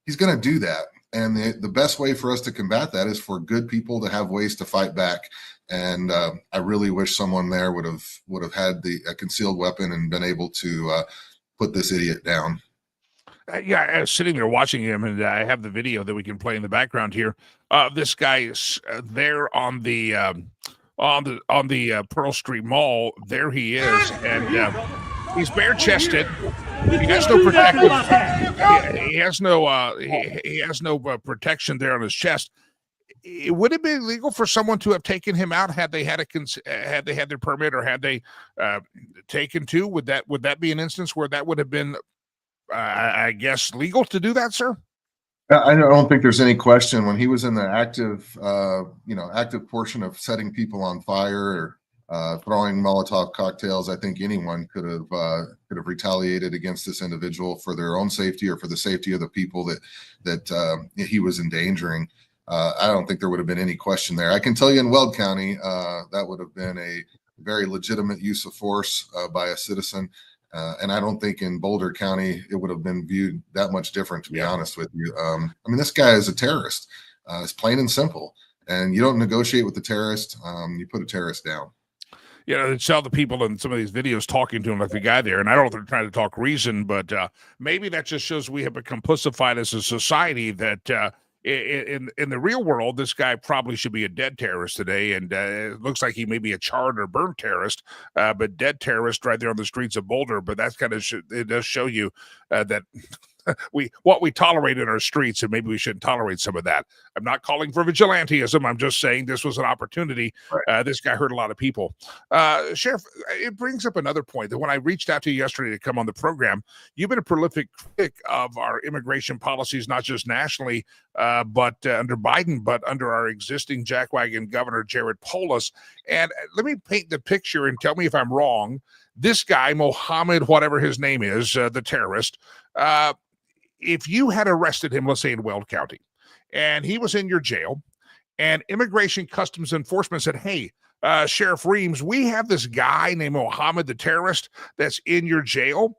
He's going to do that, and the best way for us to combat that is for good people to have ways to fight back. And I really wish someone there would have had a concealed weapon and been able to put this idiot down. I was sitting there watching him, and I have the video that we can play in the background here. This guy is there on the Pearl Street Mall. There he is, and he's bare chested. He has no protection. He has no protection there on his chest. It would have been illegal for someone to have taken him out had they had their permit, or had they taken to. Would that be an instance where that would have been, I guess, legal to do that, sir? I don't think there's any question when he was in the active portion of setting people on fire or throwing Molotov cocktails. I think anyone could have retaliated against this individual for their own safety or for the safety of the people that he was endangering. I don't think there would have been any question there. I can tell you in Weld County, that would have been a very legitimate use of force by a citizen. And I don't think in Boulder County, it would have been viewed that much different, to be honest with you. I mean, this guy is a terrorist. It's plain and simple. And you don't negotiate with the terrorist. You put a terrorist down. They saw the people in some of these videos talking to him like the guy there. And I don't know if they're trying to talk reason, but maybe that just shows we have become pussified as a society that in the real world, this guy probably should be a dead terrorist today, and it looks like he may be a charred or burnt terrorist, but dead terrorist right there on the streets of Boulder. But that's kind of it does show you that what we tolerate in our streets, and maybe we shouldn't tolerate some of that. I'm not calling for vigilantism. I'm just saying this was an opportunity. Right. This guy hurt a lot of people. Sheriff, it brings up another point that when I reached out to you yesterday to come on the program, you've been a prolific critic of our immigration policies, not just nationally, but under Biden, but under our existing jackwagon governor, Jared Polis. And let me paint the picture and tell me if I'm wrong. This guy, Mohammed, whatever his name is, the terrorist, if you had arrested him, let's say in Weld County, and he was in your jail, and Immigration Customs Enforcement said, hey, Sheriff Reams, we have this guy named Mohammed, the terrorist, that's in your jail,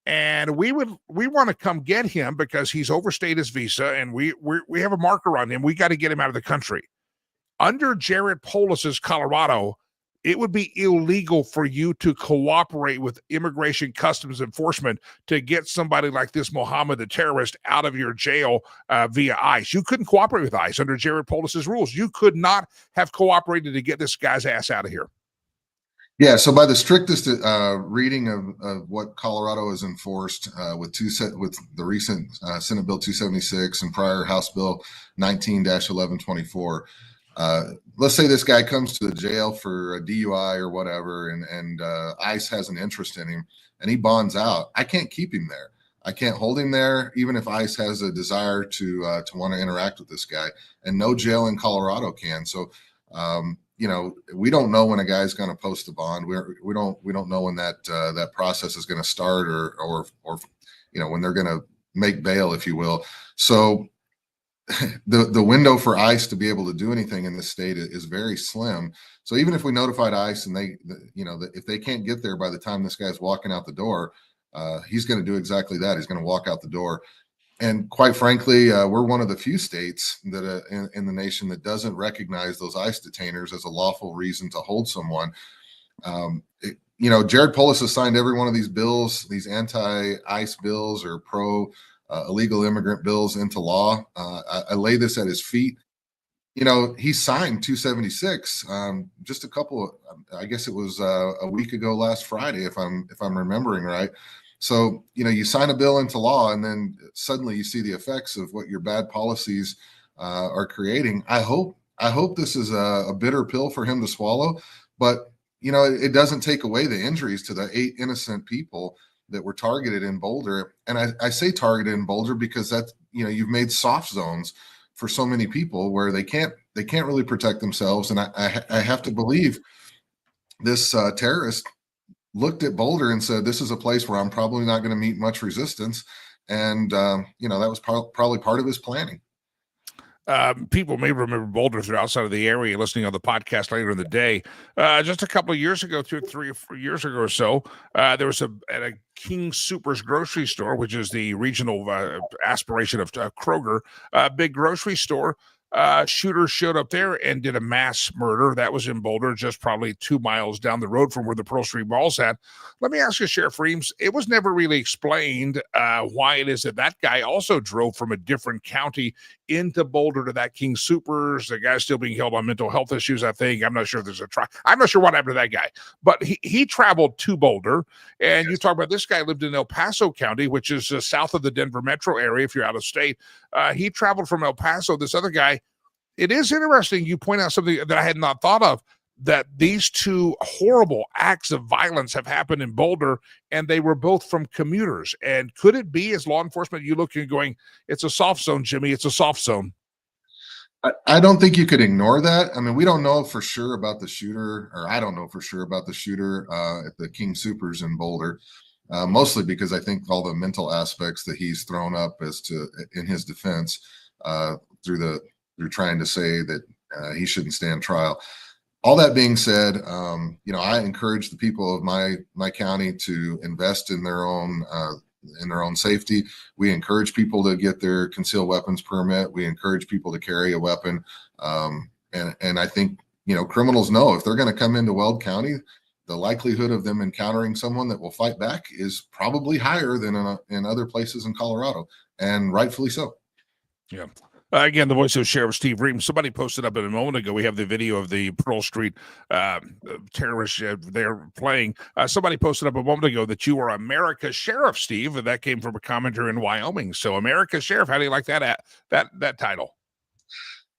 and we want to come get him because he's overstayed his visa, and we have a marker on him. We got to get him out of the country. Under Jared Polis's Colorado, it would be illegal for you to cooperate with Immigration Customs Enforcement to get somebody like this Mohammed, the terrorist, out of your jail via ICE. You couldn't cooperate with ICE under Jared Polis's rules. You could not have cooperated to get this guy's ass out of here. Yeah, so by the strictest reading of what Colorado has enforced with the recent Senate Bill 276 and prior House Bill 19-1124, let's say this guy comes to the jail for a DUI or whatever, and ICE has an interest in him, and he bonds out. I can't keep him there. I can't hold him there, even if ICE has a desire to want to interact with this guy. And no jail in Colorado can. So We don't know when a guy's going to post a bond. We don't know when that process is going to start or when they're going to make bail, if you will. So the window for ICE to be able to do anything in this state is very slim. So even if we notified ICE and if they can't get there by the time this guy's walking out the door, he's going to do exactly that. He's going to walk out the door. And quite frankly, we're one of the few states that in the nation that doesn't recognize those ICE detainers as a lawful reason to hold someone. Jared Polis has signed every one of these bills, these anti-ICE bills or pro illegal immigrant bills into law. I lay this at his feet. He signed 276 just I guess it was a week ago last Friday, if I'm remembering right. So, you sign a bill into law and then suddenly you see the effects of what your bad policies are creating. I hope this is a bitter pill for him to swallow, but it doesn't take away the injuries to the 8 innocent people that were targeted in Boulder. And I say targeted in Boulder because that's, you've made soft zones for so many people where they can't really protect themselves. And I have to believe this terrorist looked at Boulder and said, this is a place where I'm probably not going to meet much resistance. And, that was probably part of his planning. People may remember Boulder if they're outside of the area listening on the podcast later in the day. Just a couple of years ago, 3 or 4 years ago or so, there was at a King Soopers grocery store, which is the regional aspiration of Kroger, big grocery store. Shooters showed up there and did a mass murder. That was in Boulder, just probably 2 miles down the road from where the Pearl Street Mall's at. Let me ask you, Sheriff Reams, it was never really explained why it is that guy also drove from a different county into Boulder to that King Soopers. The guy's still being held on mental health issues, I think. I'm not sure if there's a trial. I'm not sure what happened to that guy, but he traveled to Boulder. And you talk about this guy lived in El Paso County, which is south of the Denver metro area if you're out of state. He traveled from El Paso. This other guy, it is interesting. You point out something that I had not thought of, that these 2 horrible acts of violence have happened in Boulder, and they were both from commuters. And could it be, as law enforcement, you look and going, it's a soft zone, Jimmy, it's a soft zone? I don't think you could ignore that. I mean, we don't know for sure about the shooter, or I don't know for sure about the shooter at the King Soopers in Boulder, mostly because I think all the mental aspects that he's thrown up in his defense through trying to say that he shouldn't stand trial. All that being said, I encourage the people of my county to invest in their own safety. We encourage people to get their concealed weapons permit. We encourage people to carry a weapon. And I think, criminals know if they're going to come into Weld County, the likelihood of them encountering someone that will fight back is probably higher than in other places in Colorado, and rightfully so. Yeah. Again, the voice of Sheriff Steve Reams. Somebody posted up a moment ago. We have the video of the Pearl Street terrorists there playing. Somebody posted up a moment ago that you are America's Sheriff, Steve. And that came from a commenter in Wyoming. So, America's Sheriff. How do you like that title?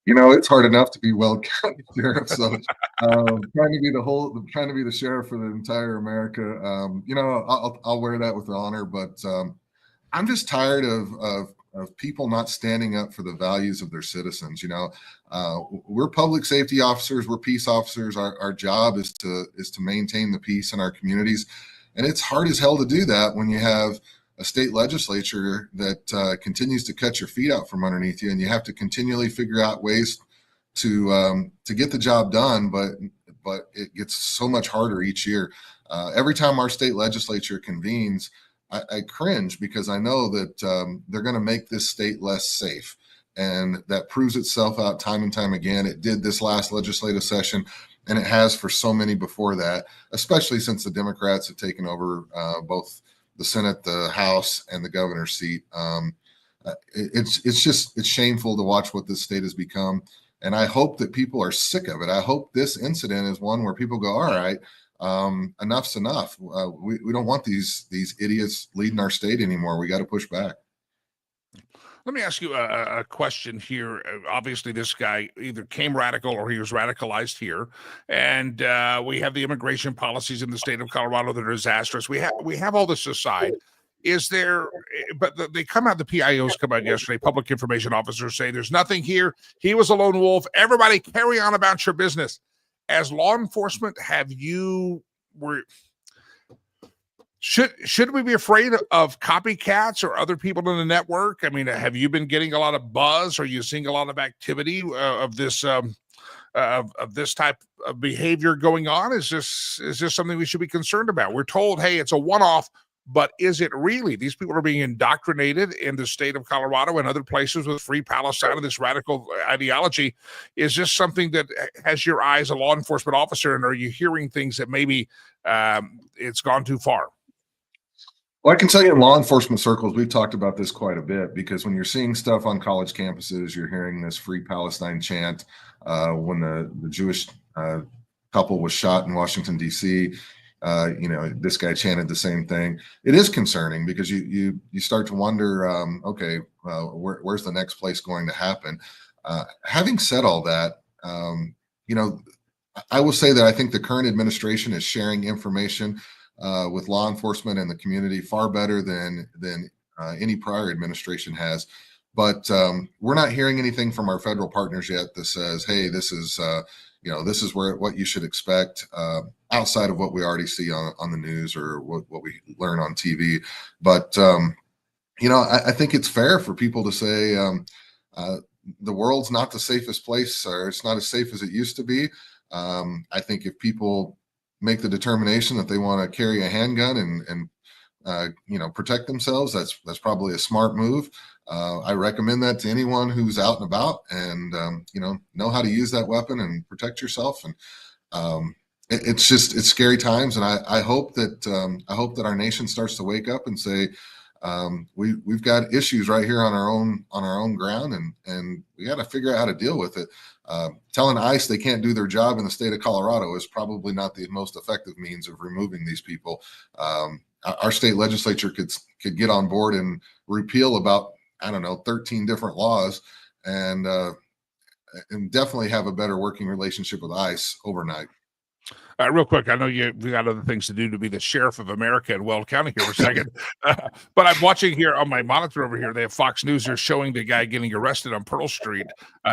It's hard enough to be Weld County Sheriff. So, trying to be the sheriff for the entire America. I'll wear that with honor. But I'm just tired of people not standing up for the values of their citizens. We're public safety officers, we're peace officers. Our job is to maintain the peace in our communities. And it's hard as hell to do that when you have a state legislature that continues to cut your feet out from underneath you, and you have to continually figure out ways to get the job done. But it gets so much harder each year. Every time our state legislature convenes, I cringe because I know that they're going to make this state less safe. And that proves itself out time and time again. It did this last legislative session, and it has for so many before that, especially since the Democrats have taken over both the Senate, the House, and the governor's seat. It's shameful to watch what this state has become. And I hope that people are sick of it. I hope this incident is one where people go, all right, enough's enough. We don't want these idiots leading our state anymore. We got to push back. Let me ask you a question here. Obviously, this guy either came radical or he was radicalized here, and we have the immigration policies in the state of Colorado that are disastrous. We have all this aside. Is there, but they come out, the PIOs come out yesterday, public information officers say there's nothing here. He was a lone wolf. Everybody carry on about your business. As law enforcement, should we be afraid of copycats or other people in the network? I mean, have you been getting a lot of buzz? Are you seeing a lot of activity of this type of behavior going on? Is this something we should be concerned about? We're told, hey, it's a one-off. But is it really? These people are being indoctrinated in the state of Colorado and other places with Free Palestine and this radical ideology. Is this something that has your eye as a law enforcement officer, and are you hearing things that maybe it's gone too far? Well, I can tell you in law enforcement circles, we've talked about this quite a bit, because when you're seeing stuff on college campuses, you're hearing this Free Palestine chant. When the Jewish couple was shot in Washington, D.C., this guy chanted the same thing. It is concerning because you start to wonder, where's the next place going to happen? Having said all that, I will say that I think the current administration is sharing information with law enforcement and the community far better than any prior administration has. But we're not hearing anything from our federal partners yet that says, hey, this is what you should expect, outside of what we already see on the news or what we learn on TV. But, I think it's fair for people to say the world's not the safest place, or it's not as safe as it used to be. I think if people make the determination that they want to carry a handgun and protect themselves, that's probably a smart move. I recommend that to anyone who's out and about and, know how to use that weapon and protect yourself. And it's scary times. And I hope that our nation starts to wake up and say, we've got issues right here on our own ground, and we got to figure out how to deal with it. Telling ICE they can't do their job in the state of Colorado is probably not the most effective means of removing these people. Our state legislature could get on board and repeal about 13 different laws, and definitely have a better working relationship with ICE overnight. Real quick, I know we got other things to do to be the sheriff of America in Weld County here for a second, but I'm watching here on my monitor over here. They have Fox News. They're showing the guy getting arrested on Pearl Street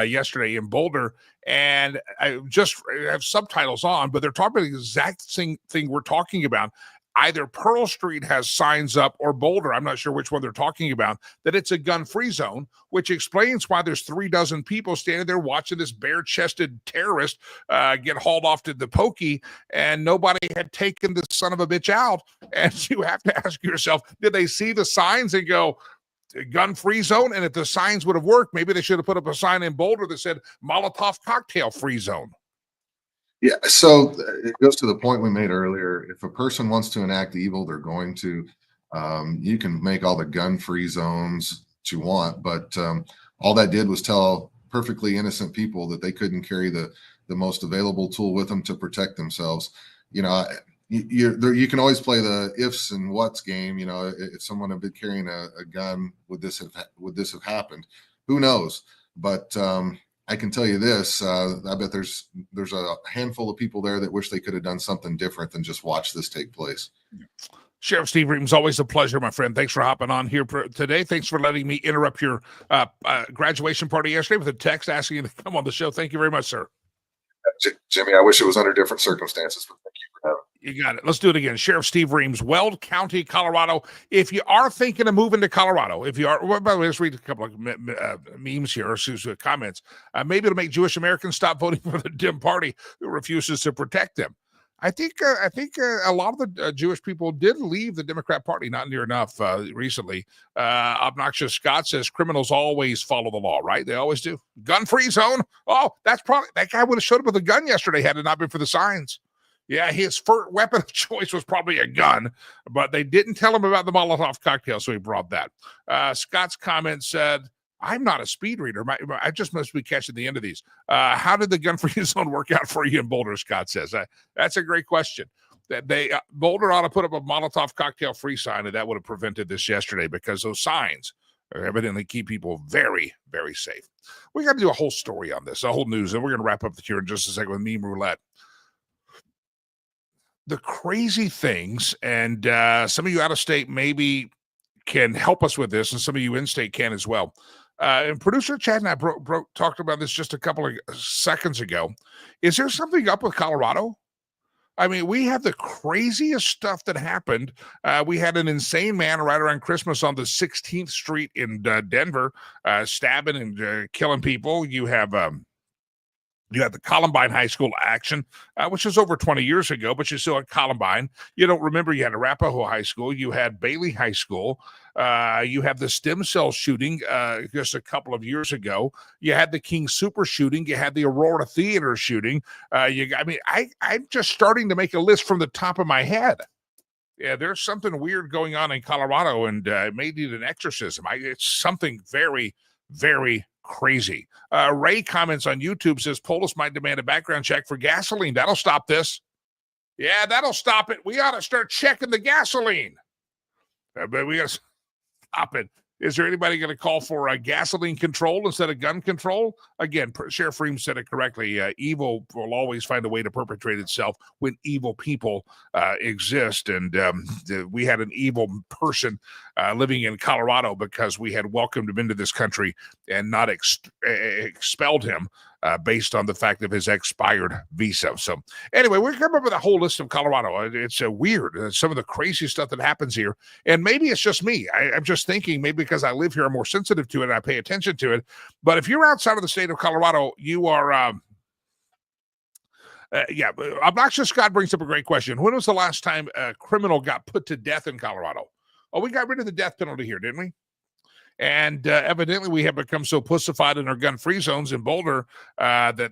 yesterday in Boulder, and I just have subtitles on, but they're talking about the exact thing we're talking about. Either Pearl Street has signs up or Boulder, I'm not sure which one they're talking about, that it's a gun-free zone, which explains why there's 36 people standing there watching this bare-chested terrorist get hauled off to the pokey, and nobody had taken the son of a bitch out. And you have to ask yourself, did they see the signs and go, gun-free zone? And if the signs would have worked, maybe they should have put up a sign in Boulder that said Molotov cocktail-free zone. Yeah, so it goes to the point we made earlier. If a person wants to enact evil, they're going to. You can make all the gun-free zones that you want, but all that did was tell perfectly innocent people that they couldn't carry the most available tool with them to protect themselves. You can always play the ifs and whats game. If someone had been carrying a gun, would this have happened? Who knows? But I can tell you this, I bet there's a handful of people there that wish they could have done something different than just watch this take place. Sheriff Steve Reams, always a pleasure, my friend. Thanks for hopping on here today. Thanks for letting me interrupt your graduation party yesterday with a text asking you to come on the show. Thank you very much, sir. Jimmy, I wish it was under different circumstances, but thank you for having me. You got it. Let's do it again. Sheriff Steve Reams, Weld County, Colorado. If you are thinking of moving to Colorado, by the way, let's read a couple of memes here, or comments. Maybe it'll make Jewish Americans stop voting for the Dem party who refuses to protect them. I think a lot of the Jewish people did leave the Democrat Party, not near enough recently. Obnoxious Scott says criminals always follow the law, right? They always do. Gun-free zone. Oh, that's probably, that guy would have showed up with a gun yesterday had it not been for the signs. Yeah, his first weapon of choice was probably a gun, but they didn't tell him about the Molotov cocktail, so he brought that. Scott's comment said, I'm not a speed reader. I just must be catching the end of these. How did the gun-free zone work out for you in Boulder, Scott says? That's a great question. Boulder ought to put up a Molotov cocktail-free sign, and that would have prevented this yesterday, because those signs evidently keep people very, very safe. We got to do a whole story on this, a whole news, and we're going to wrap up here in just a second with Meme Roulette. The crazy things, and some of you out of state maybe can help us with this, and some of you in-state can as well. And producer Chad and I talked about this just a couple of seconds ago. Is there something up with Colorado? I mean, we have the craziest stuff that happened. We had an insane man right around Christmas on the 16th Street in Denver, stabbing and killing people. You have the Columbine High School action, which was over 20 years ago, but you still had Columbine. You don't remember you had Arapahoe High School. You had Bailey High School. You have the stem cell shooting just a couple of years ago. You had the King Super shooting. You had the Aurora Theater shooting. I'm just starting to make a list from the top of my head. Yeah, there's something weird going on in Colorado, and it may need an exorcism. It's something very, very crazy. Ray comments on YouTube, says Polis might demand a background check for gasoline. That'll stop this. Yeah, that'll stop it. We ought to start checking the gasoline. But we got to stop it. Is there anybody going to call for gasoline control instead of gun control? Again, Sheriff Ream said it correctly. Evil will always find a way to perpetrate itself when evil people exist. And we had an evil person living in Colorado because we had welcomed him into this country and not expelled him based on the fact of his expired visa. So anyway, we're coming up with a whole list of Colorado. It's weird. Some of the crazy stuff that happens here. And maybe it's just me. I'm just thinking maybe because I live here, I'm more sensitive to it and I pay attention to it. But if you're outside of the state of Colorado, you are, Obnoxious Scott brings up a great question. When was the last time a criminal got put to death in Colorado? Oh, we got rid of the death penalty here, didn't we? And evidently we have become so pussified in our gun-free zones in Boulder that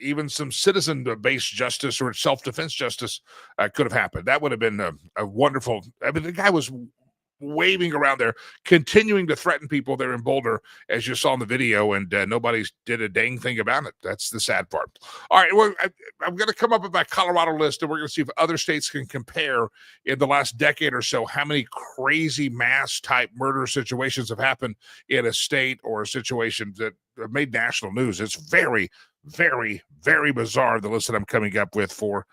even some citizen-based justice or self-defense justice could have happened. That would have been a wonderful... I mean, the guy was waving around there, continuing to threaten people there in Boulder, as you saw in the video, and nobody did a dang thing about it. That's the sad part. All right, well, I'm going to come up with my Colorado list, and we're going to see if other states can compare in the last decade or so how many crazy mass-type murder situations have happened in a state or a situation that have made national news. It's very, very, very bizarre, the list that I'm coming up with for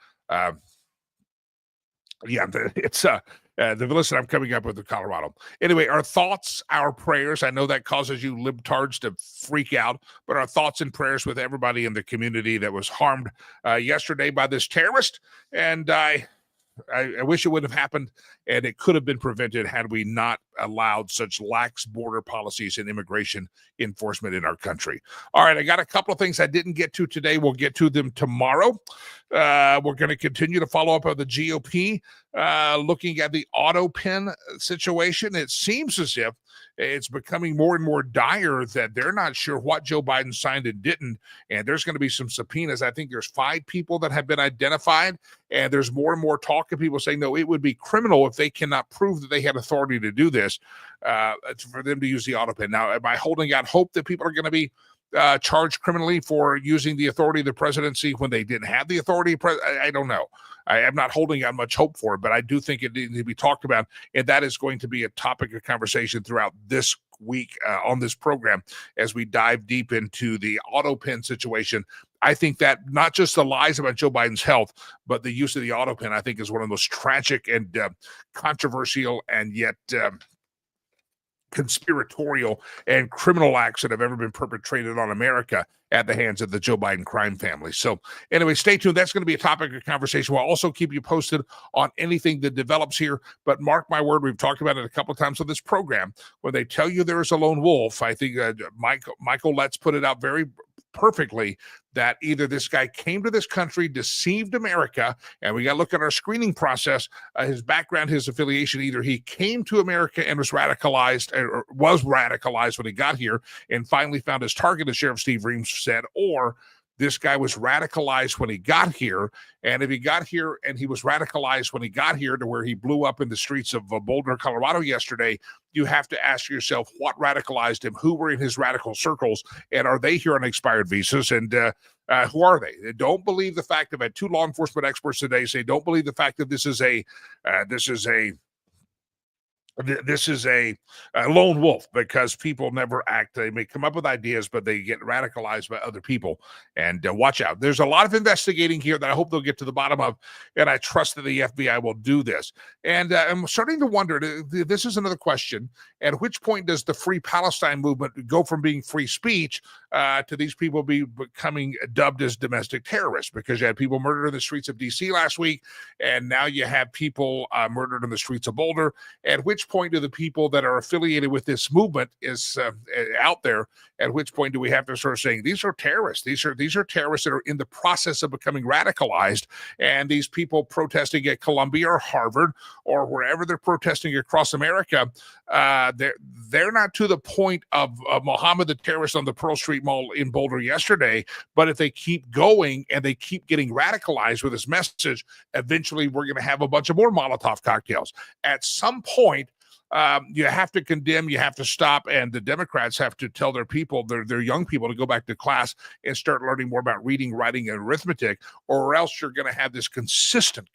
the list that I'm coming up with in Colorado. Anyway, our thoughts, our prayers. I know that causes you libtards to freak out, but our thoughts and prayers with everybody in the community that was harmed yesterday by this terrorist. And I wish it wouldn't have happened, and it could have been prevented had we not allowed such lax border policies and immigration enforcement in our country. All right, I got a couple of things I didn't get to today. We'll get to them tomorrow. We're going to continue to follow up on the GOP, looking at the auto pen situation. It seems as if it's becoming more and more dire that they're not sure what Joe Biden signed and didn't. And there's going to be some subpoenas. I think there's 5 people that have been identified. And there's more and more talk of people saying, no, it would be criminal if they cannot prove that they had authority to do this, for them to use the auto pen. Now, am I holding out hope that people are going to be charged criminally for using the authority of the presidency when they didn't have the authority? I don't know. I am not holding out much hope for it, but I do think it needs to be talked about, and that is going to be a topic of conversation throughout this week on this program as we dive deep into the auto pen situation. I think that not just the lies about Joe Biden's health, but the use of the auto pen, I think, is one of the most tragic and controversial and yet conspiratorial and criminal acts that have ever been perpetrated on America at the hands of the Joe Biden crime family. So anyway, stay tuned. That's going to be a topic of conversation. We'll also keep you posted on anything that develops here. But mark my word, we've talked about it a couple of times on this program. When they tell you there is a lone wolf, I think Michael Letts put it out very perfectly that either this guy came to this country, deceived America, and we got to look at our screening process, his background, his affiliation. Either he came to America and was radicalized when he got here and finally found his target, as Sheriff Steve Reams said, or this guy was radicalized when he got here. And if he got here and he was radicalized when he got here to where he blew up in the streets of Boulder, Colorado yesterday, you have to ask yourself what radicalized him, who were in his radical circles, and are they here on expired visas? And who are they? Don't believe the fact. I've had 2 law enforcement experts today say, don't believe the fact that this is a This is a lone wolf because people never act. They may come up with ideas, but they get radicalized by other people. And watch out. There's a lot of investigating here that I hope they'll get to the bottom of, and I trust that the FBI will do this. And I'm starting to wonder, this is another question, at which point does the Free Palestine movement go from being free speech to these people becoming dubbed as domestic terrorists? Because you had people murdered in the streets of D.C. last week, and now you have people murdered in the streets of Boulder. At which point do the people that are affiliated with this movement is out there? At which point do we have to start saying these are terrorists? These are terrorists that are in the process of becoming radicalized. And these people protesting at Columbia or Harvard or wherever they're protesting across America, they're not to the point of Mohammed the terrorist on the Pearl Street Mall in Boulder yesterday. But if they keep going and they keep getting radicalized with this message, eventually we're going to have a bunch of more Molotov cocktails. At some point, you have to condemn, you have to stop, and the Democrats have to tell their people, their young people, to go back to class and start learning more about reading, writing, and arithmetic, or else you're going to have this consistent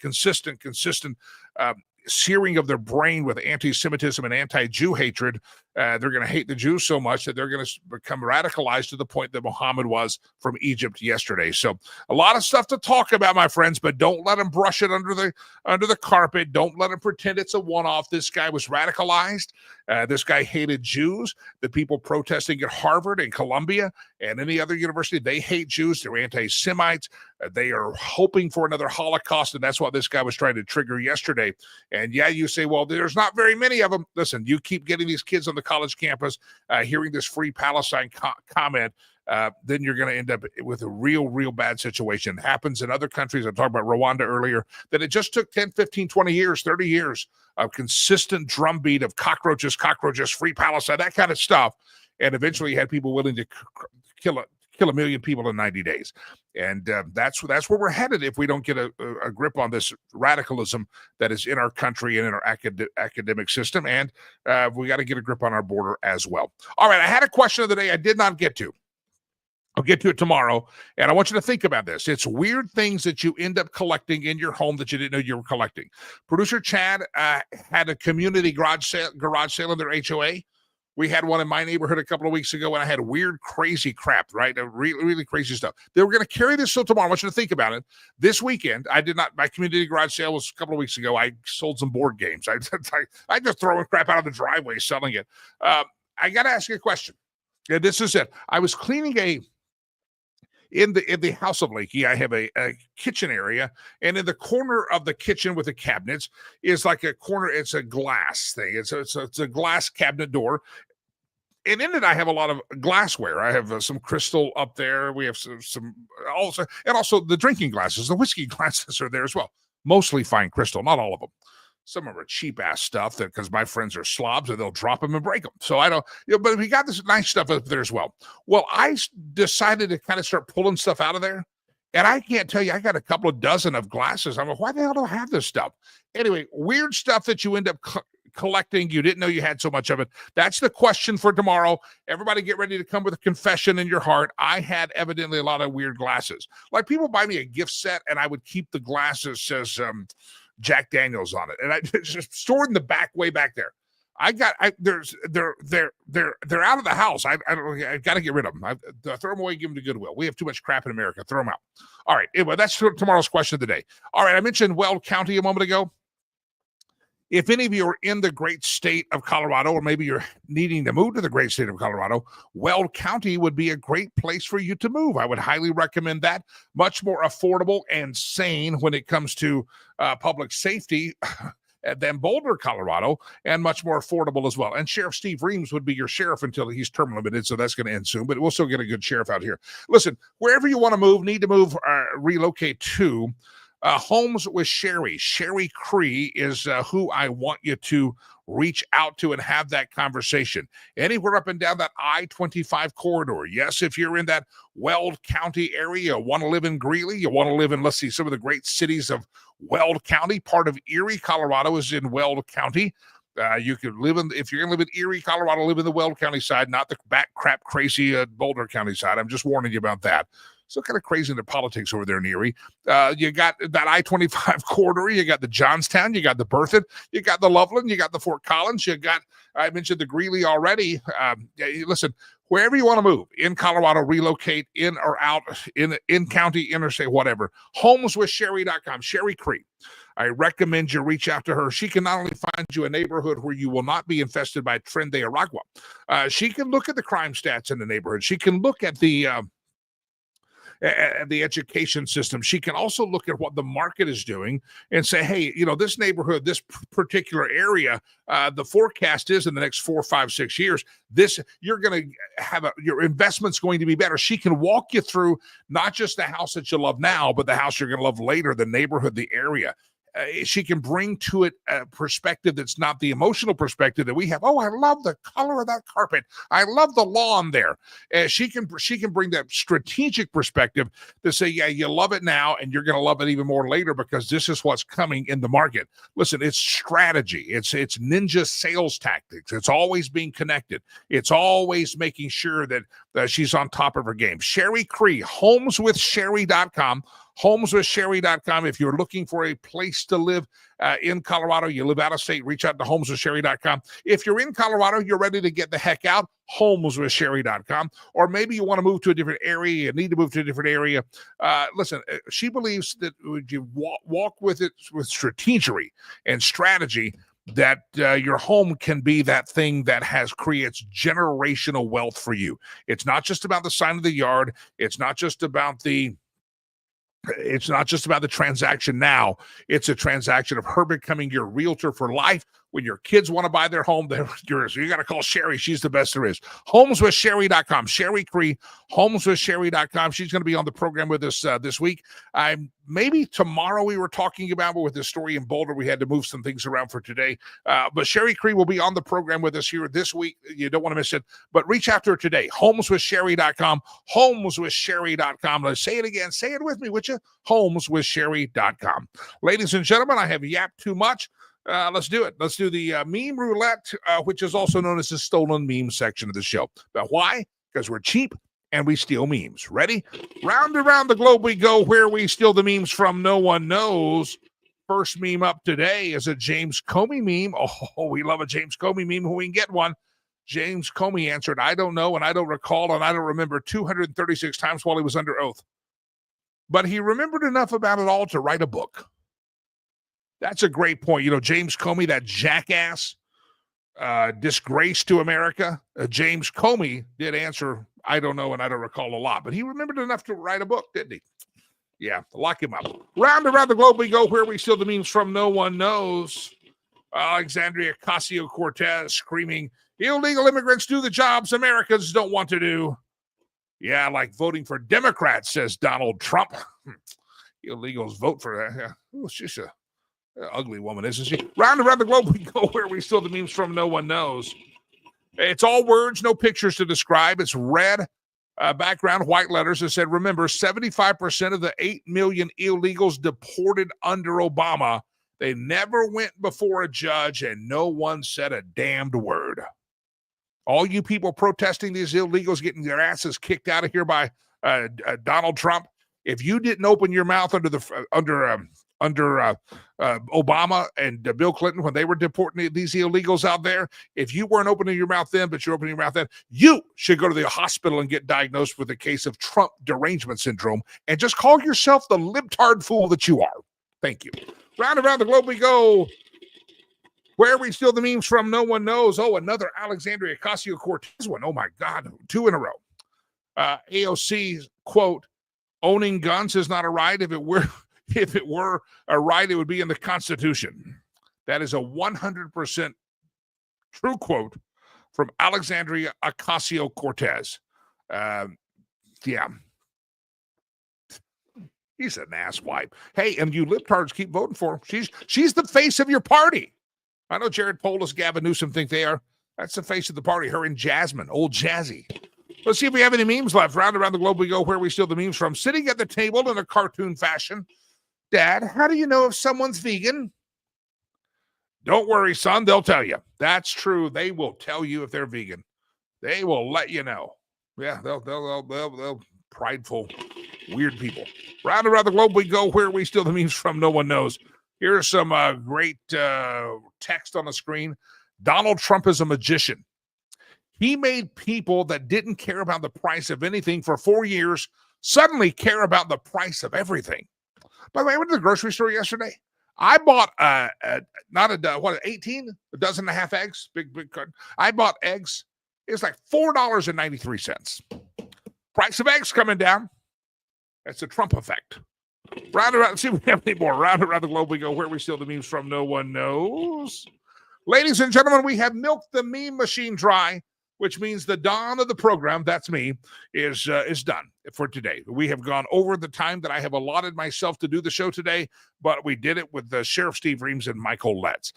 searing of their brain with anti-Semitism and anti-Jew hatred. They're going to hate the Jews so much that they're going to become radicalized to the point that Muhammad was from Egypt yesterday. So a lot of stuff to talk about, my friends, but don't let them brush it under the carpet. Don't let them pretend it's a one-off. This guy was radicalized. This guy hated Jews. The people protesting at Harvard and Columbia and any other university, they hate Jews. They're anti-Semites. They are hoping for another Holocaust, and that's what this guy was trying to trigger yesterday. And yeah, you say, well, there's not very many of them. Listen, you keep getting these kids on the college campus hearing this Free Palestine comment, then you're going to end up with a real bad situation. It happens in other countries. I talked about Rwanda earlier, that it just took 10, 15, 20 years, 30 years of consistent drumbeat of cockroaches, Free Palestine, that kind of stuff. And eventually you had people willing to kill a million people in 90 days. And that's where we're headed if we don't get a grip on this radicalism that is in our country and in our academic system. And we got to get a grip on our border as well. All right, I had a question of the day I did not get to. I'll get to it tomorrow, and I want you to think about this. It's weird things that you end up collecting in your home that you didn't know you were collecting. Producer Chad had a community garage sale in their HOA. We had one in my neighborhood a couple of weeks ago, and I had weird, crazy crap, right? Really crazy stuff. They were going to carry this till tomorrow. I want you to think about it. This weekend, I did not. My community garage sale was a couple of weeks ago. I sold some board games. I just throwing crap out of the driveway, selling it. I got to ask you a question. Yeah, this is it. I was cleaning in the house of Lakey. I have a kitchen area, and in the corner of the kitchen with the cabinets is like a corner. It's a glass thing. It's a glass cabinet door. And in it, I have a lot of glassware. I have some crystal up there. We have some also, and also the drinking glasses, the whiskey glasses are there as well. Mostly fine crystal, not all of them. Some of them are cheap ass stuff because my friends are slobs and they'll drop them and break them. So I don't, but we got this nice stuff up there as well. Well, I decided to kind of start pulling stuff out of there. And I can't tell you, I got a couple of dozen of glasses. I'm like, why the hell do I have this stuff? Anyway, weird stuff that you end up collecting. You didn't know you had so much of it. That's the question for tomorrow. Everybody get ready to come with a confession in your heart. I had evidently a lot of weird glasses. Like people buy me a gift set and I would keep the glasses says Jack Daniels on it. And I just stored in the back, way back there. They're out of the house. I got to get rid of them. I throw them away, give them to Goodwill. We have too much crap in America. Throw them out. All right. Anyway, that's tomorrow's question of the day. All right. I mentioned Weld County a moment ago. If any of you are in the great state of Colorado, or maybe you're needing to move to the great state of Colorado, Weld County would be a great place for you to move. I would highly recommend that. Much more affordable and sane when it comes to public safety than Boulder, Colorado, and much more affordable as well. And Sheriff Steve Reams would be your sheriff until he's term limited, so that's going to end soon, but we'll still get a good sheriff out here. Listen, wherever you want to move, need to move, relocate to, Homes with Sherry. Sherry Cree is who I want you to reach out to and have that conversation. Anywhere up and down that I-25 corridor. Yes, if you're in that Weld County area, want to live in Greeley, you want to live in, let's see, some of the great cities of Weld County. Part of Erie, Colorado is in Weld County. You could live if you're going to live in Erie, Colorado, live in the Weld County side, not the back crap crazy Boulder County side. I'm just warning you about that. Still kind of crazy into politics over there in Erie. You got that I-25 corridor. You got the Johnstown. You got the Berthoud. You got the Loveland. You got the Fort Collins. You got, I mentioned the Greeley already. Listen, wherever you want to move in Colorado, relocate in or out, in county, interstate, whatever. Homeswithsherry.com. Sherry Cree. I recommend you reach out to her. She can not only find you a neighborhood where you will not be infested by Tren de Aragua. She can look at the crime stats in the neighborhood. She can look at the education system. She can also look at what the market is doing and say, hey, this neighborhood, this particular area, the forecast is in the next 4, 5, 6 years, you're going to have your investment's going to be better. She can walk you through not just the house that you love now, but the house you're going to love later, the neighborhood, the area. She can bring to it a perspective that's not the emotional perspective that we have. Oh, I love the color of that carpet. I love the lawn there. She can bring that strategic perspective to say, yeah, you love it now, and you're going to love it even more later because this is what's coming in the market. Listen, it's strategy. It's ninja sales tactics. It's always being connected. It's always making sure that she's on top of her game. Sherry Cree, homeswithsherry.com. Homeswithsherry.com. If you're looking for a place to live in Colorado, you live out of state, reach out to homeswithsherry.com. If you're in Colorado, you're ready to get the heck out, homeswithsherry.com. Or maybe you want to move to a different area, you need to move to a different area. Listen, she believes that you walk with it with strategy and strategy, that your home can be that thing that creates generational wealth for you. It's not just about the sign of the yard. It's not just about the transaction now. It's a transaction of her becoming your realtor for life. When your kids want to buy their home, they're yours. You got to call Sherry. She's the best there is. Homeswithsherry.com. Sherry Cree, homeswithsherry.com. She's going to be on the program with us this week. Maybe tomorrow we were talking about, but with the story in Boulder, we had to move some things around for today. But Sherry Cree will be on the program with us here this week. You don't want to miss it. But reach out to her today. Homeswithsherry.com. Homeswithsherry.com. Let's say it again. Say it with me, would you? Homeswithsherry.com. Ladies and gentlemen, I have yapped too much. Let's do it. Let's do the meme roulette, which is also known as the stolen meme section of the show. But why? Because we're cheap and we steal memes. Ready? Round around the globe we go, where we steal the memes from no one knows. First meme up today is a James Comey meme. Oh, we love a James Comey meme. We can get one. James Comey answered, I don't know, and I don't recall, and I don't remember 236 times while he was under oath. But he remembered enough about it all to write a book. That's a great point. James Comey, that jackass, disgrace to America. James Comey did answer, I don't know, and I don't recall a lot. But he remembered enough to write a book, didn't he? Yeah, lock him up. Round around the globe we go, where we steal the memes from no one knows. Alexandria Ocasio-Cortez screaming, illegal immigrants do the jobs Americans don't want to do. Yeah, like voting for Democrats, says Donald Trump. Illegals vote for that. Yeah. Ooh, she's a ugly woman, isn't she? Round around the globe we go, where we steal the memes from no one knows. It's all words, no pictures to describe. It's red background, white letters that said, remember, 75% of the 8 million illegals deported under Obama, they never went before a judge and no one said a damned word. All you people protesting these illegals getting their asses kicked out of here by Donald Trump, if you didn't open your mouth under Obama and Bill Clinton when they were deporting these illegals out there, if you weren't opening your mouth then, but you're opening your mouth then, you should go to the hospital and get diagnosed with a case of Trump derangement syndrome and just call yourself the libtard fool that you are. Thank you. Round around the globe we go, where we steal the memes from no one knows. Oh, another Alexandria Ocasio-Cortez one. Oh, my God. 2 in a row. AOC, quote, owning guns is not a right. If it were a right, it would be in the Constitution. That is a 100% true quote from Alexandria Ocasio-Cortez. Yeah. He's an asswipe. Hey, and you libtards keep voting for him. She's the face of your party. I know Jared Polis, Gavin Newsom think they are. That's the face of the party. Her and Jasmine, old Jazzy. Let's see if we have any memes left. Round around the globe we go, where we steal the memes from. Sitting at the table in a cartoon fashion. Dad, how do you know if someone's vegan? Don't worry, son. They'll tell you. That's true. They will tell you if they're vegan. They will let you know. Yeah, they'll prideful, weird people. Round around the globe we go. Where we steal the memes from, no one knows. Here's some great text on the screen. Donald Trump is a magician. He made people that didn't care about the price of anything for 4 years suddenly care about the price of everything. By the way, I went to the grocery store yesterday. I bought 18, a dozen and a half eggs, big carton. I bought eggs. It was like $4.93. Price of eggs coming down. That's the Trump effect. Round around, see if we have any more. Round around the globe we go. Where we steal the memes from, no one knows. Ladies and gentlemen, we have milked the meme machine dry, which means the dawn of the program, that's me, is done for today. We have gone over the time that I have allotted myself to do the show today, but we did it with Sheriff Steve Reams and Michael Letts.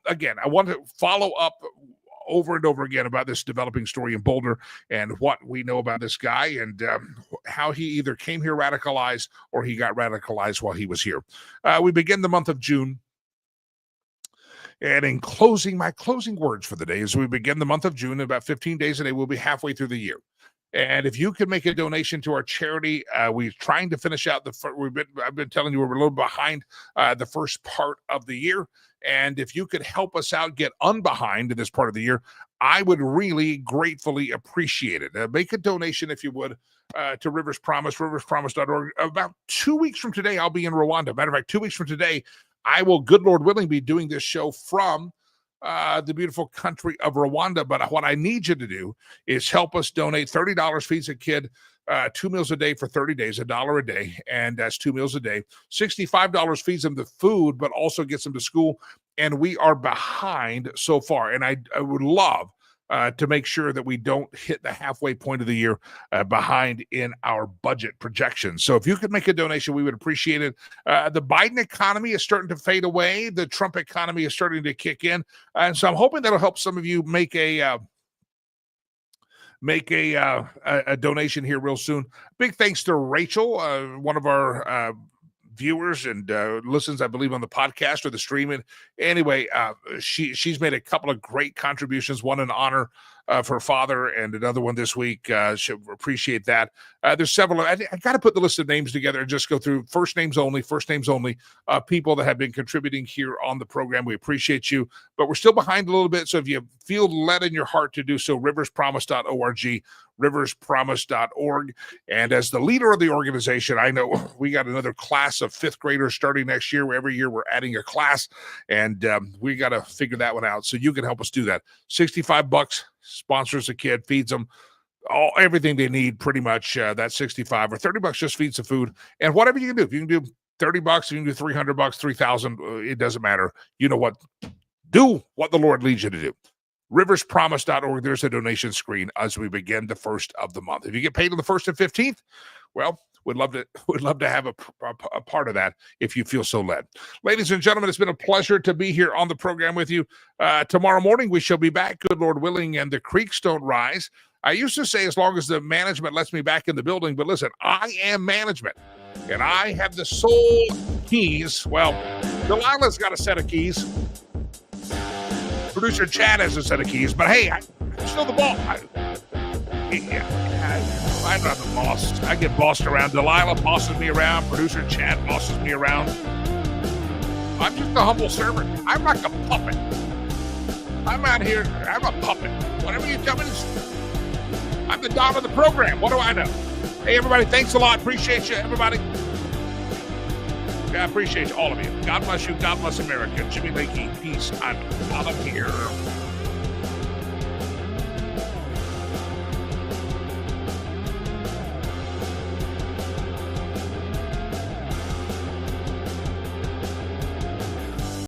Again, I want to follow up over and over again about this developing story in Boulder and what we know about this guy and how he either came here radicalized or he got radicalized while he was here. We begin the month of June. And in closing, my closing words for the day is we begin the month of June. In about 15 days a day, we'll be halfway through the year. And if you can make a donation to our charity, we're trying to finish out I've been telling you we're a little behind the first part of the year. And if you could help us out, get unbehind in this part of the year, I would really gratefully appreciate it. Make a donation if you would to Rivers Promise, riverspromise.org. About 2 weeks from today, I'll be in Rwanda. Matter of fact, 2 weeks from today, I will, good Lord willing, be doing this show from the beautiful country of Rwanda. But what I need you to do is help us donate. $30 feeds a kid 2 meals a day for 30 days, $1 a day, and that's 2 meals a day. $65 feeds them the food, but also gets them to school. And we are behind so far. And I would love to make sure that we don't hit the halfway point of the year behind in our budget projections. So if you could make a donation, we would appreciate it. The Biden economy is starting to fade away. The Trump economy is starting to kick in. And so I'm hoping that'll help some of you make a donation here real soon. Big thanks to Rachel, one of our viewers and listens, I believe, on the podcast or the stream. And anyway, she's made a couple of great contributions, one in honor of her father and another one this week. She'll appreciate that. There's several. I got to put the list of names together and just go through first names only, people that have been contributing here on the program. We appreciate you, but we're still behind a little bit. So if you feel led in your heart to do so, riverspromise.org, riverspromise.org. And as the leader of the organization, I know we got another class of 5th graders starting next year. Every year we're adding a class, and we got to figure that one out. So you can help us do that. $65 sponsors a kid, feeds them everything they need, pretty much. That's $65 or $30 just feeds the food, and whatever you can do. If you can do $30, you can do $300, $3,000. It doesn't matter. You know what? Do what the Lord leads you to do. riverspromise.org. There's a donation screen as we begin the first of the month. If you get paid on the 1st and 15th, well, we'd love to have a part of that if you feel so led. Ladies and gentlemen, it's been a pleasure to be here on the program with you. Tomorrow morning, we shall be back, good Lord willing, and the creeks don't rise. I used to say as long as the management lets me back in the building, but listen, I am management, and I have the sole keys. Well, Delilah's got a set of keys. Producer Chad has a set of keys, but hey, I'm still the boss. I'm not the boss. I get bossed around. Delilah bosses me around. Producer Chad bosses me around. I'm just a humble servant. I'm like a puppet. I'm out here. I'm a puppet. Whatever you tell me to do. I'm the dom of the program. What do I know? Hey, everybody, thanks a lot. Appreciate you, everybody. I appreciate all of you. God bless you. God bless America. Jimmy Lakey, peace. I'm out of here.